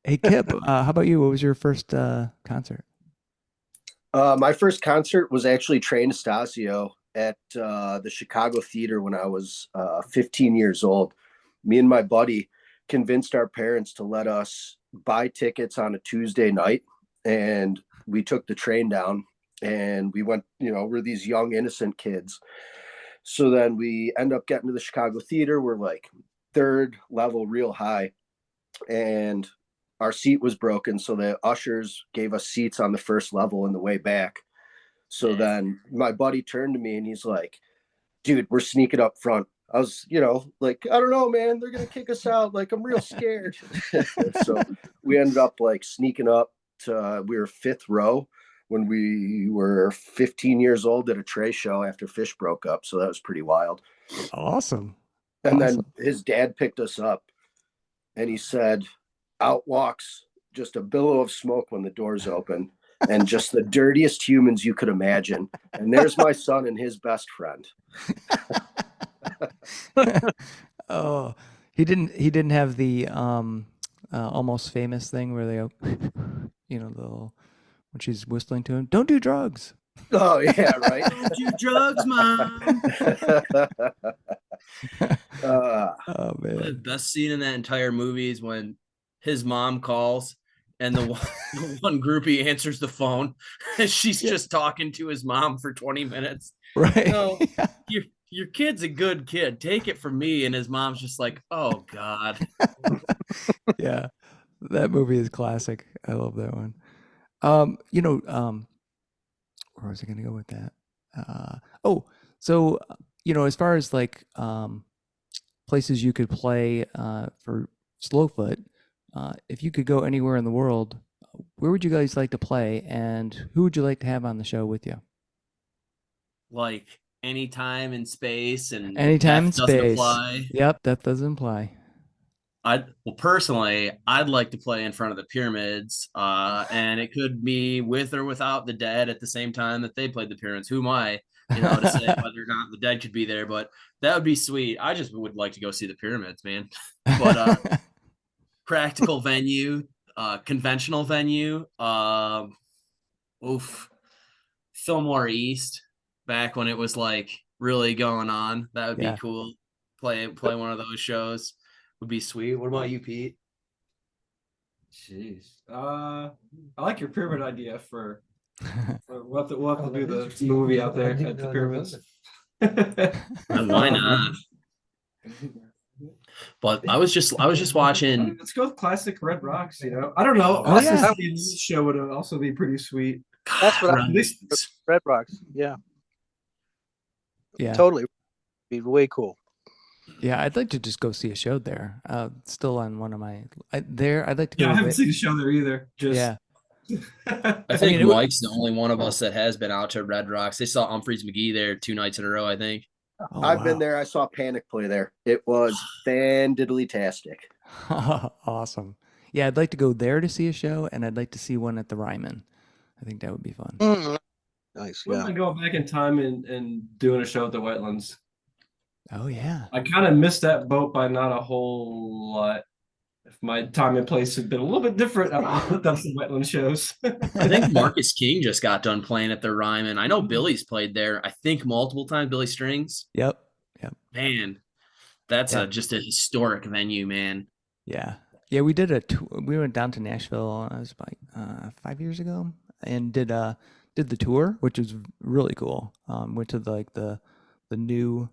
A: Hey Kip, how about you? What was your first concert?
F: My first concert was actually Trey Anastasio at the Chicago Theater when I was 15 years old. Me and my buddy convinced our parents to let us buy tickets on a Tuesday night, and we took the train down and we went, we're these young innocent kids. So then we end up getting to the Chicago Theater. We're like third level real high, and our seat was broken, so the ushers gave us seats on the first level in the way back. So then my buddy turned to me and he's like, "Dude, we're sneaking up front." I was, like, "I don't know, man, they're gonna kick us out. Like, I'm real scared." So we ended up like sneaking up to we were fifth row when we were 15 years old at a Trey show after Fish broke up. So that was pretty wild.
A: Awesome.
F: And
A: Awesome.
F: then his dad picked us up and he said, "Out walks just a billow of smoke when the doors open, and just the dirtiest humans you could imagine. And there's my son and his best friend."
A: Oh, he didn't have the almost famous thing where they go, the little, when she's whistling to him, "Don't do drugs."
F: Oh yeah, right.
B: Don't do drugs, Mom.
A: Oh
B: The
A: man.
B: best scene in that entire movie is when his mom calls and the one groupie answers the phone and she's just talking to his mom for 20 minutes.
A: Right.
B: No, your kid's a good kid. Take it from me. And his mom's just like, "Oh God."
A: Yeah. That movie is classic. I love that one. Where was I going to go with that? So as far as like places you could play for Slowfoot, if you could go anywhere in the world, where would you guys like to play, and who would you like to have on the show with you?
B: Like anytime in space and
A: Anytime in
B: death doesn't
A: space.
B: apply.
A: Yep, that doesn't apply.
B: Personally, I'd like to play in front of the pyramids, and it could be with or without the dead at the same time that they played the pyramids. Who am I, to say whether or not the dead could be there? But that would be sweet. I just would like to go see the pyramids, man. But practical venue, conventional venue. Fillmore East, back when it was like really going on. That would
A: Yeah.
B: be cool. Play one of those shows would be sweet. What about you, Pete?
D: Jeez. I like your pyramid idea for we'll have to do the movie out there at the pyramids.
B: Why not? But I was just watching.
D: Let's go with classic Red Rocks. You know, I don't know.
A: Oh, yeah.
D: Austin Stevens show would also be pretty sweet.
C: That's what I
B: Christ.
C: Red Rocks. Yeah,
A: Yeah.
C: totally. Be way cool.
A: Yeah, I'd like to just go see a show there. Still on one of my I'd like to go.
D: Yeah, I haven't seen a show there either. Just
A: Yeah.
B: I think
A: mean,
B: Mike's the only one of us that has been out to Red Rocks. They saw Humphreys McGee there 2 nights in a row, I think.
A: Oh,
F: I've been
A: wow.
F: there. I saw Panic play there. It was fan-diddly-tastic.
A: Awesome. Yeah, I'd like to go there to see a show, and I'd like to see one at the Ryman. I think that would be fun.
C: Nice.
D: wouldn't
C: Yeah.
D: I go back in time and doing a show at the wetlands?
A: Oh yeah.
D: I kind of missed that boat by not a whole lot. If my time and place had been a little bit different, I would have done some wetland shows.
B: I think Marcus King just got done playing at the Ryman. I know Billy's played there, I think multiple times, Billy Strings.
A: Yep.
B: Man, that's
A: Yeah.
B: just a historic venue, man.
A: Yeah. Yeah, we did a tour. We went down to Nashville. It was like 5 years ago, and did the tour, which was really cool. Went to the new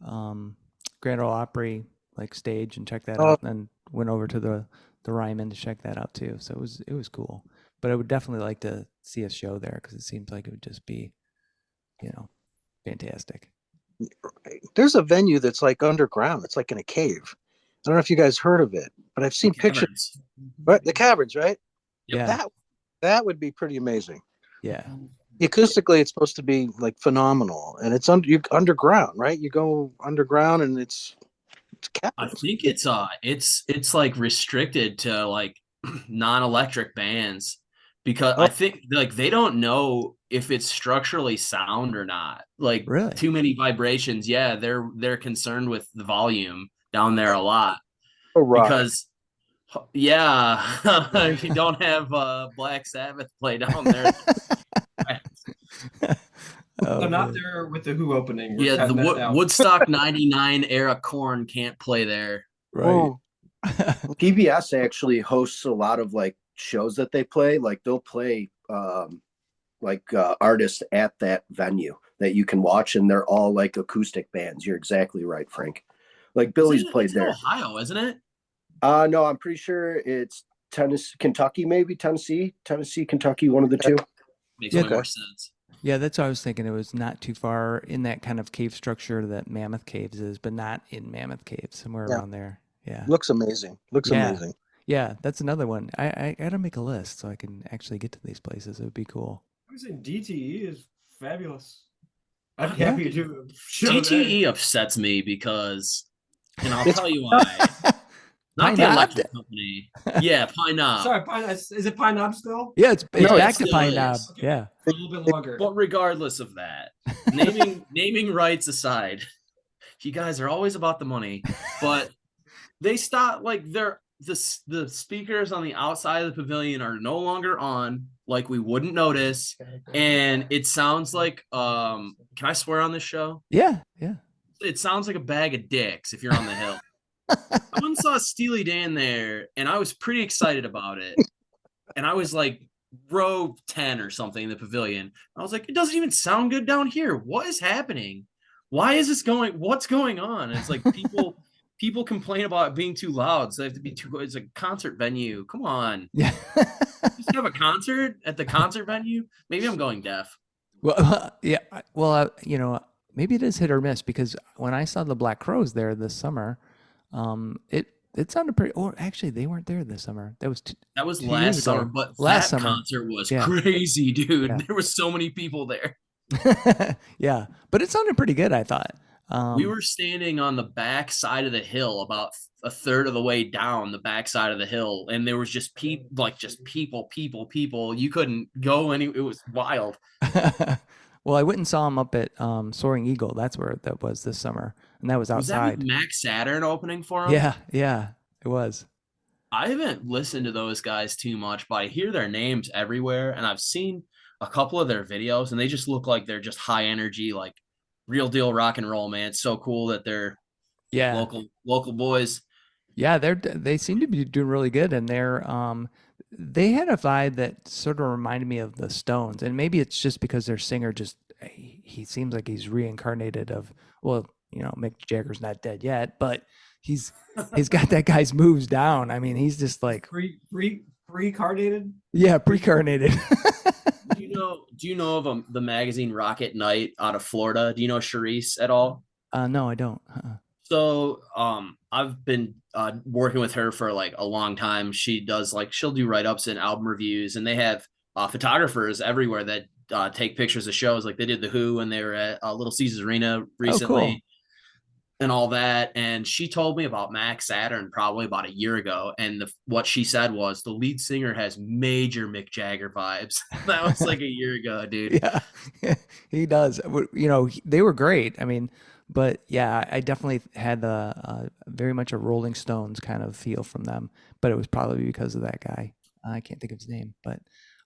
A: Grand Ole Opry like stage and checked that
C: Oh.
A: out, and then went over to the Ryman to check that out too. So it was cool. But I would definitely like to see a show there because it seems like it would just be, fantastic.
C: There's a venue that's like underground. It's like in a cave. I don't know if you guys heard of it, but I've seen pictures.
B: Caverns.
C: Right, the caverns, right?
A: Yeah.
C: That would be pretty amazing.
A: Yeah.
C: Acoustically, it's supposed to be like phenomenal, and it's underground, right? You go underground, and it's
B: I
C: caverns.
B: think it's like restricted to like non-electric bands because I think like they don't know if it's structurally sound or not. Like
A: Really?
B: too many vibrations. Yeah, they're concerned with the volume down there a lot
C: Oh, right.
B: because you don't have Black Sabbath play down there.
A: Oh,
D: I'm not
A: man.
D: there with the Who opening. We're
B: Yeah, the
D: cutting that out.
B: Woodstock 99 era Korn can't play there.
A: Right.
C: Oh,
F: PBS actually hosts a lot of like shows that they play. Like they'll play artists at that venue that you can watch, and they're all like acoustic bands. You're exactly right, Frank. Like Billy's played
B: It's in
F: there.
B: Ohio, isn't it?
F: No, I'm pretty sure it's Tennessee, Kentucky, maybe Tennessee, Kentucky, one of the two.
B: Makes
A: Yeah,
B: way more sense.
A: Yeah, that's what I was thinking. It was not too far in that kind of cave structure that Mammoth Caves is, but not in Mammoth Caves, somewhere
C: Yeah.
A: around there. Yeah.
C: looks amazing. Looks
A: Yeah.
C: amazing.
A: Yeah, that's another one. I gotta make a list so I can actually get to these places. It would be cool.
D: I was saying DTE is fabulous. I'd be
A: Yeah.
D: happy to do a show
B: DTE
D: there.
B: upsets me because, and I'll
C: It's-
B: tell you why. Not
A: Pine
B: the
A: Knob?
B: electric company. Yeah, Pine Knob.
D: Sorry, Pine, is it Pine Knob still?
A: Yeah, it's
B: No, it
A: back to
B: still
A: Pine
B: is.
A: Knob.
D: Okay.
A: Yeah.
D: A little bit longer.
B: But regardless of that, naming rights aside, you guys are always about the money. But they stopped like the speakers on the outside of the pavilion are no longer on, like we wouldn't notice, and it sounds like can I swear on this show?
A: Yeah. Yeah.
B: It sounds like a bag of dicks if you're on the hill. I went and saw Steely Dan there, and I was pretty excited about it. And I was like row 10 or something in the pavilion. I was like, it doesn't even sound good down here. What is happening? Why is this going? What's going on? And it's like people complain about it being too loud, so they have to be too. It's a concert venue. Come on,
A: Yeah.
B: just have a concert at the concert venue. Maybe I'm going deaf.
A: Well, yeah. Well, maybe it is hit or miss because when I saw the Black Crows there this summer, it sounded pretty. Or actually, they weren't there this summer. That was
B: That was
A: 2 years
B: last
A: ago.
B: summer, but
A: Last
B: that
A: summer.
B: concert was
A: Yeah.
B: crazy, dude.
A: Yeah.
B: There were so many people there.
A: Yeah, but it sounded pretty good, I thought.
B: We were standing on the back side of the hill, about a third of the way down the back side of the hill, and there was just people. You couldn't go any. It was wild.
A: Well, I went and saw him up at Soaring Eagle. That's where that was this summer, and that was
B: Was that
A: outside.
B: with Max Saturn opening for him?
A: Yeah, it was.
B: I haven't listened to those guys too much, but I hear their names everywhere, and I've seen a couple of their videos, and they just look like they're just high energy, like real deal rock and roll, man. It's so cool that they're
A: Yeah.
B: local boys.
A: Yeah, they seem to be doing really good, and they had a vibe that sort of reminded me of the Stones, and maybe it's just because their singer just he seems like he's reincarnated of, well, Mick Jagger's not dead yet, but he's got that guy's moves down. I mean, he's just like
D: Pre-carnated.
A: yeah, pre-carnated.
B: Do you know of the magazine Rocket Night out of Florida? Do you know Charisse at all?
A: No, I don't.
B: So I've been working with her for like a long time. She'll do write-ups and album reviews, and they have photographers everywhere that take pictures of shows. Like they did the Who when they were at Little Caesars Arena recently.
A: Oh, cool.
B: And all that. And she told me about Max Saturn probably about a year ago. And what she said was the lead singer has major Mick Jagger vibes. That was like a year ago, dude.
A: Yeah, he does. They were great. I mean, but yeah, I definitely had very much a Rolling Stones kind of feel from them, but it was probably because of that guy. I can't think of his name, but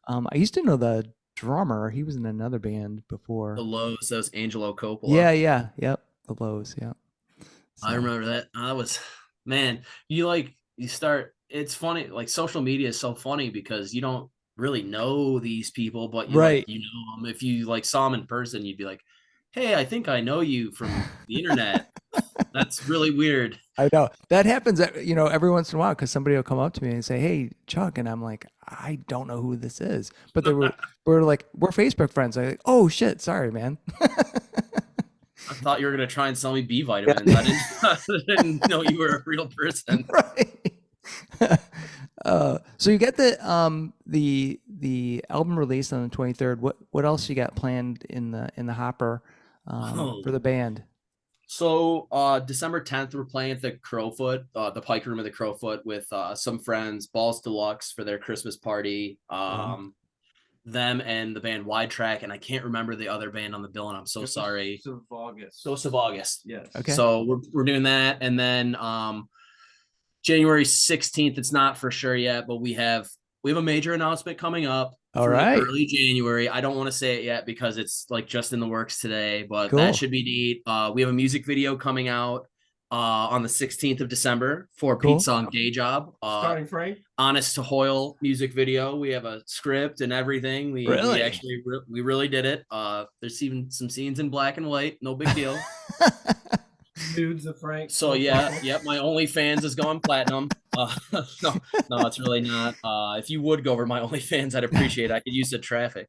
A: I used to know the drummer. He was in another band before.
B: The Lows, that was Angelo Coppola.
A: Yeah, yep, the Lows, yeah.
B: So. I remember that. I was, man, it's funny, like social media is so funny because you don't really know these people, but
A: right.
B: You know them. If you like saw them in person, you'd be like, hey, I think I know you from the internet. That's really weird.
A: I know that happens, every once in a while, because somebody will come up to me and say, "Hey, Chuck," and I'm like, "I don't know who this is," but we're like, we're Facebook friends. I'm like, "Oh shit, sorry, man."
B: I thought you were gonna try and sell me B vitamins. I didn't know you were a real person.
A: Right. So you get the album release on the 23rd. What else you got planned in the hopper for the band?
B: So December 10th, we're playing at the Crowfoot, the Pike Room of the Crowfoot with some friends, Balls Deluxe for their Christmas party. Them and the band Wide Track, and I can't remember the other band on the bill, and I'm so sorry. Ghosts of August.
D: Yes.
A: Okay.
B: So we're doing that, and then January 16th. It's not for sure yet, but we have a major announcement coming up.
A: All right.
B: Early January. I don't want to say it yet because it's like just in the works today, but
A: cool.
B: That should be neat. We have a music video coming out on the 16th of December for
A: cool.
B: Pete's song Day Job.
D: Starting Frank.
B: Honest to Hoyle music video. We have a script and everything. We actually really did it. There's even some scenes in black and white. No big deal.
D: Nudes of Frank.
B: So yeah, my OnlyFans has gone platinum. No, it's really not. If you would go over my OnlyFans, I'd appreciate it. I could use the traffic.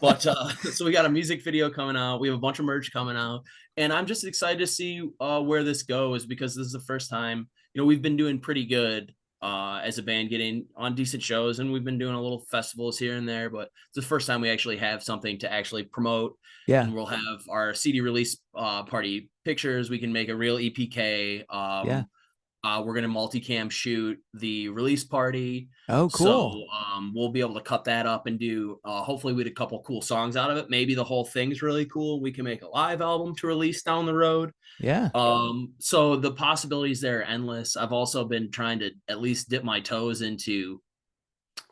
B: But so we got a music video coming out. We have a bunch of merch coming out, and I'm just excited to see where this goes because this is the first time. We've been doing pretty good as a band, getting on decent shows, and we've been doing a little festivals here and there. But it's the first time we actually have something to actually promote.
A: Yeah,
B: and we'll have our CD release party pictures. We can make a real EPK. We're gonna multicam shoot the release party.
A: Oh, cool.
B: So we'll be able to cut that up and do hopefully we did a couple cool songs out of it. Maybe the whole thing's really cool. We can make a live album to release down the road.
A: Yeah.
B: So the possibilities there are endless. I've also been trying to at least dip my toes into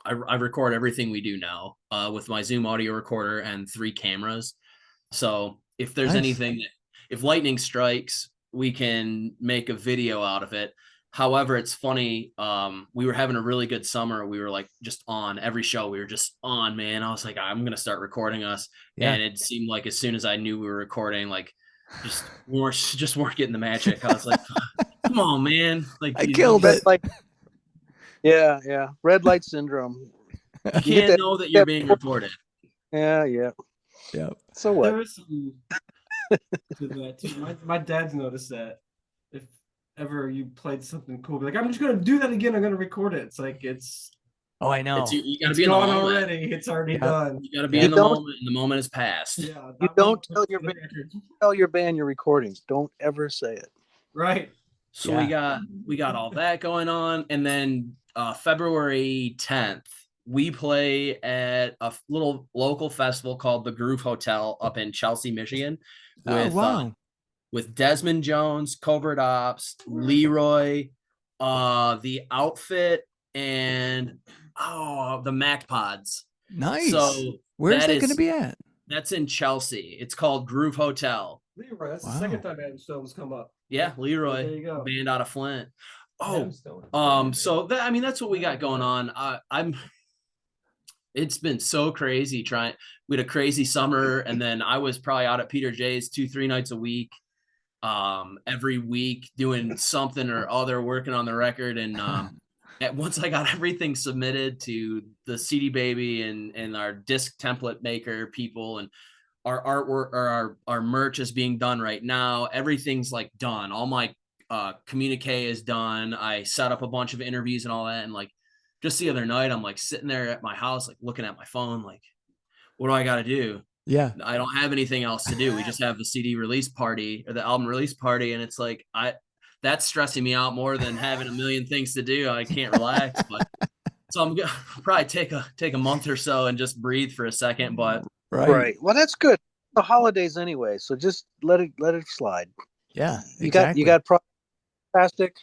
B: I record everything we do now with my Zoom audio recorder and 3 cameras. So if there's anything if lightning strikes, we can make a video out of it. However, it's funny. We were having a really good summer. We were like just on every show. We were just on, man. I was like, I'm going to start recording us. Yeah. And it seemed like as soon as I knew we were recording, like we weren't getting the magic. I was like, come on, man. Like
A: I killed it.
C: Yeah. Red light syndrome.
B: You can't know that you're being recorded.
C: Yeah. So what?
D: There was some to that too. My dad's noticed that if ever you played something cool, be like, I'm just gonna do that again. I'm gonna record it. It's like
A: Oh, I know.
B: You gotta be in the moment
D: already. It's already done.
B: You gotta be in the moment, and the moment is past.
D: Yeah.
C: You don't tell your band your recordings. Don't ever say it.
D: Right.
B: So we got all that going on, and then February 10th. We play at a little local festival called the Groove Hotel up in Chelsea, Michigan, with Desmond Jones, Covert Ops, Leroy, the Outfit, and the Mac Pods.
A: Nice.
B: So
A: where's that going to
B: is
A: be at?
B: that's in Chelsea. It's called Groove Hotel.
D: Leroy, that's
A: Wow.
D: the second time Adam Stone's come up.
B: Yeah, Leroy,
D: There you go.
B: band out of Flint.
D: Adam Stone.
B: So that, I mean, that's what we got going on. It's been so crazy we had a crazy summer, and then I was probably out at Peter J's 2-3 nights a week, every week doing something or other, working on the record. And once I got everything submitted to the CD Baby and our disc template maker people, and our artwork or our merch is being done right now, everything's like done. All my communique is done. I set up a bunch of interviews and all that, and like just the other night, I'm like sitting there at my house, like looking at my phone, like, what do I got to do?
A: Yeah.
B: I don't have anything else to do. We just have the CD release party or the album release party. And it's like, that's stressing me out more than having a million things to do. I can't relax, but so I'm gonna probably take a month or so and just breathe for a second, but
C: Right. Well, that's good. The holidays anyway, so just let it slide.
A: Yeah.
C: You got fantastic.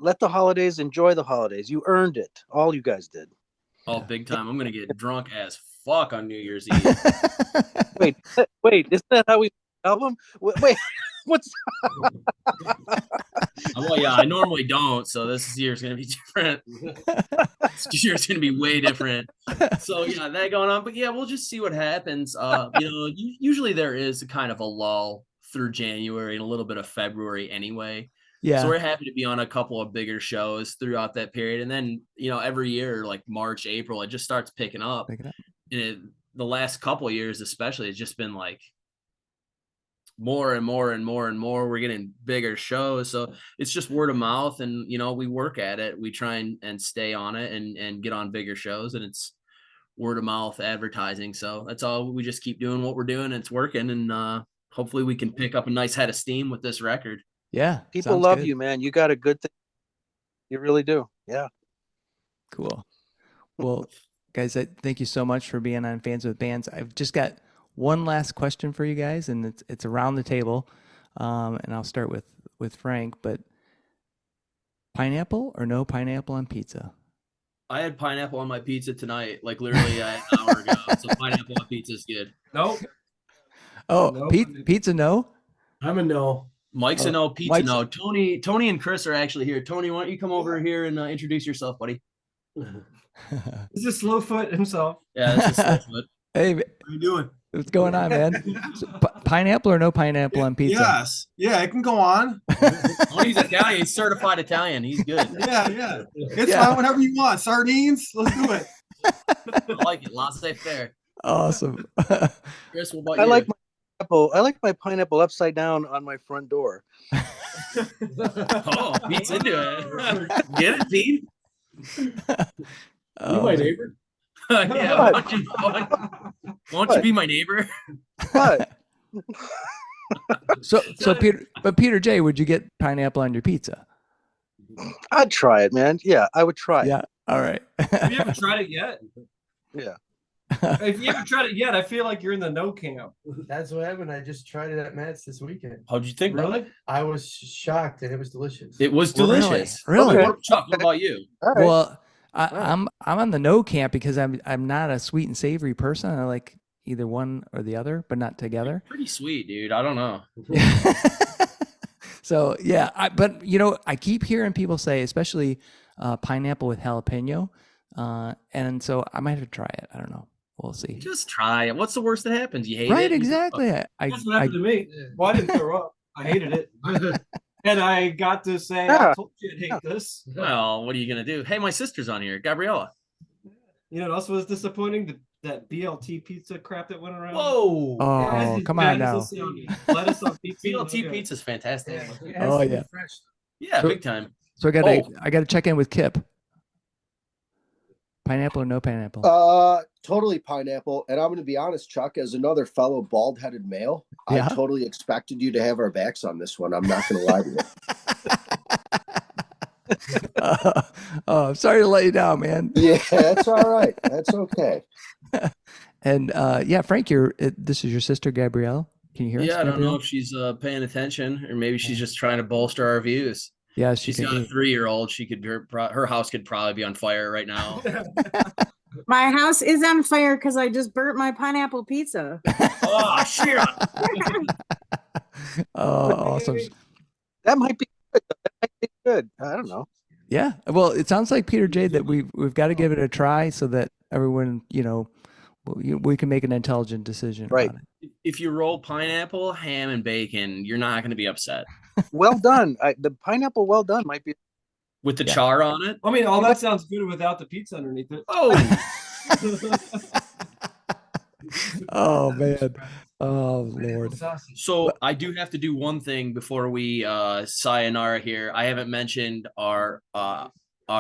C: Let the holidays, enjoy the holidays. You earned it. All you guys did.
B: Oh, big time. I'm going to get drunk as fuck on New Year's Eve.
C: Wait, isn't that how we album? Wait, what's
B: well, yeah, I normally don't, so this year's going to be different. This year's going to be way different. So, yeah, that going on. But, yeah, we'll just see what happens. Usually there is a kind of a lull through January and a little bit of February anyway.
A: Yeah.
B: So we're happy to be on a couple of bigger shows throughout that period. And then, every year, like March, April, it just starts picking up. And the last couple of years, especially, it's just been like more and more and more and more. We're getting bigger shows. So it's just word of mouth. And, we work at it. We try and stay on it and get on bigger shows. And it's word of mouth advertising. So that's all. We just keep doing what we're doing. And it's working. And hopefully we can pick up a nice head of steam with this record.
A: Yeah.
C: People love you, man. You got a good thing. You really do. Yeah.
A: Cool. Well, guys, thank you so much for being on Fans with Bands. I've just got one last question for you guys, and it's around the table. And I'll start with Frank, but pineapple or no pineapple on pizza?
B: I had pineapple on my pizza tonight, like literally an hour ago. So pineapple on pizza is good.
D: Nope.
A: Oh,
D: Nope.
A: Pizza no?
E: I'm a no.
B: Mike's a no, pizza no. Tony and Chris are actually here. Tony, why don't you come over here and introduce yourself, buddy?
D: This is Slowfoot himself.
B: Yeah, this is Slowfoot.
A: Hey,
E: How you doing?
A: what's going on, man? So, pineapple or no pineapple on pizza?
E: Yes. Yeah, it can go on.
B: Oh, he's Italian. He's certified Italian. He's good.
E: Yeah. It's fine. Whatever you want. Sardines. Let's do it.
B: I like it. Laissez-faire.
A: Awesome.
B: Chris, what about you?
C: I like my pineapple upside down on my front door.
B: Oh, Pete's into it. Get it, Pete?
E: You my neighbor?
B: Yeah. Why don't you be my neighbor?
C: But
A: So Peter J, would you get pineapple on your pizza?
C: I'd try it, man. Yeah, I would try it.
A: Yeah. All right.
D: Have you ever tried it yet?
C: Yeah.
D: If you haven't tried it yet, I feel like you're in the no camp.
G: That's what happened. I just tried it at Matt's this weekend.
B: How'd you think?
D: Really?
G: I was shocked and it was delicious.
B: It was delicious.
A: Really?
C: Okay.
B: Chuck, what about you?
C: All right.
A: Well, I'm on the no camp because I'm not a sweet and savory person. I like either one or the other, but not together.
B: Pretty sweet, dude. I don't know.
A: So yeah, but I keep hearing people say, especially pineapple with jalapeno, and so I might have to try it. I don't know. We'll see.
B: Just try it. What's the worst that happens? You hate it?
A: Right, exactly.
D: That's what happened to me. Well, I didn't throw up. I hated it. And I got to say,
C: Yeah.
D: I told you I'd hate this.
B: Well, what are you going to do? Hey, my sister's on here. Gabriella.
D: You know what else was disappointing? That BLT pizza crap that went around.
B: Whoa.
A: Oh,
D: Yeah, it's
A: come
D: as
A: on
D: bad as
A: now.
D: it sounded. Lettuce on pizza.
B: BLT pizza's fantastic.
A: Oh, yeah.
B: Yeah,
A: So-
B: big time.
A: So I gotta check in with Kip. Pineapple or no pineapple?
F: Totally pineapple. And I'm going to be honest, Chuck, as another fellow bald-headed male,
A: Yeah.
F: I totally expected you to have our backs on this one. I'm not going to lie to you.
A: I'm sorry to let you down, man.
F: Yeah, that's all right. That's okay.
A: And Frank, this is your sister Gabrielle. Can you hear us?
B: Yeah, I don't know
A: Gabrielle?
B: if she's paying attention or maybe she's just trying to bolster our views.
A: Yeah,
B: She's got a 3-year-old. Her house could probably be on fire right now.
H: My house is on fire because I just burnt my pineapple pizza.
B: Oh shit!
A: Oh, awesome.
C: That might be good. That might be good. I don't know.
A: Yeah. Well, it sounds like Peter J that we've got to give it a try so that everyone, we can make an intelligent decision
C: Right.
A: about it.
B: If you roll pineapple, ham, and bacon, you're not going to be upset.
C: Well done. The pineapple well done might be.
B: With the char on it?
D: I mean, all that sounds good without the pizza underneath it.
B: Oh!
A: Oh, man. Oh, Lord.
B: So I do have to do one thing before we sayonara here. I haven't mentioned our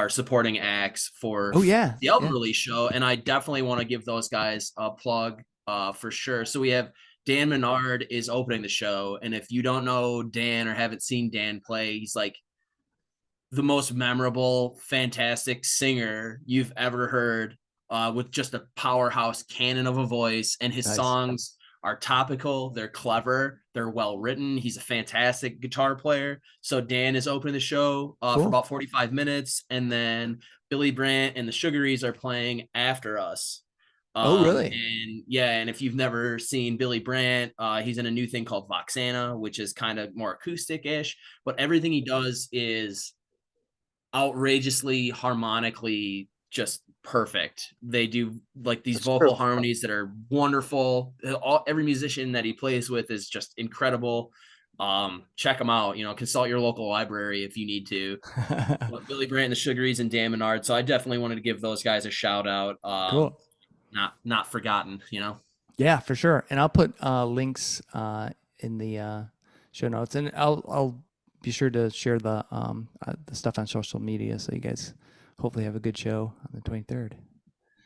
B: supporting acts for the album release show, and I definitely want to give those guys a plug for sure. So we have Dan Menard is opening the show, and if you don't know Dan or haven't seen Dan play, he's like the most memorable, fantastic singer you've ever heard, with just a powerhouse cannon of a voice, and his songs are topical, they're clever, they're well written. He's a fantastic guitar player. So Dan is opening the show for about 45 minutes, and then Billy Brandt and the Sugaries are playing after us.
A: Oh, really?
B: And if you've never seen Billy Brandt, he's in a new thing called Voxana, which is kind of more acoustic-ish, but everything he does is outrageously harmonically just perfect. They do like these vocal harmonies that are wonderful. Every musician that he plays with is just incredible. Check them out, consult your local library if you need to. Billy Brandt and the Sugaries and Dan Menard. So I definitely wanted to give those guys a shout out.
A: Cool.
B: Not forgotten,
A: Yeah, for sure. And I'll put links in the show notes, and I'll be sure to share the stuff on social media so you guys hopefully have a good show on the 23rd.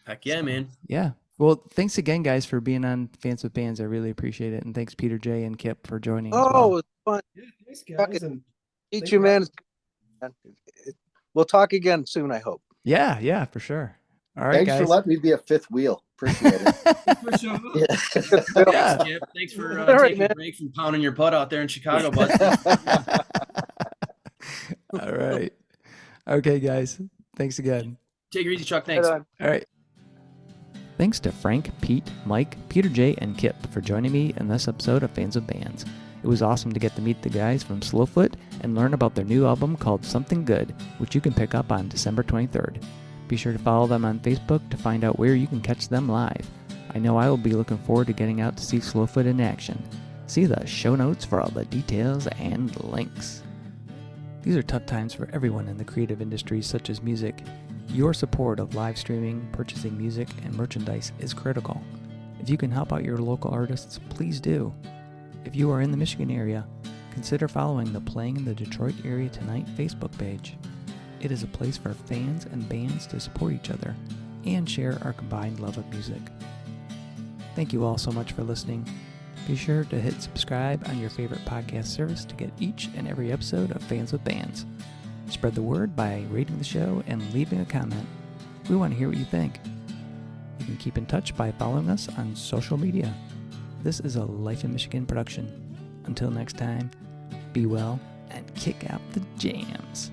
B: Heck yeah, man.
A: Yeah. Well, thanks again, guys, for being on Fans with Bands. I really appreciate it. And thanks, Peter J. and Kip, for joining as well.
C: It was fun.
D: Yeah, thanks, guys. And
C: Meet you, man. We'll talk again soon, I hope.
A: Yeah, for sure. All right,
F: Thanks
A: guys.
F: for letting me be a fifth wheel. Appreciate it.
B: Thanks, Kip. Thanks for taking a break from pounding your butt out there in Chicago, bud.
A: All right. Okay, guys. Thanks again.
B: Take it easy, Chuck. Thanks.
A: All right. Thanks to Frank, Pete, Mike, Peter J, and Kip for joining me in this episode of Fans of Bands. It was awesome to get to meet the guys from Slowfoot and learn about their new album called Something Good, which you can pick up on December 23rd. Be sure to follow them on Facebook to find out where you can catch them live. I know I will be looking forward to getting out to see Slowfoot in action. See the show notes for all the details and links. These are tough times for everyone in the creative industries such as music. Your support of live streaming, purchasing music, and merchandise is critical. If you can help out your local artists, please do. If you are in the Michigan area, consider following the Playing in the Detroit Area Tonight Facebook page. It is a place for fans and bands to support each other and share our combined love of music. Thank you all so much for listening. Be sure to hit subscribe on your favorite podcast service to get each and every episode of Fans with Bands. Spread the word by rating the show and leaving a comment. We want to hear what you think. You can keep in touch by following us on social media. This is a Life in Michigan production. Until next time, be well and kick out the jams.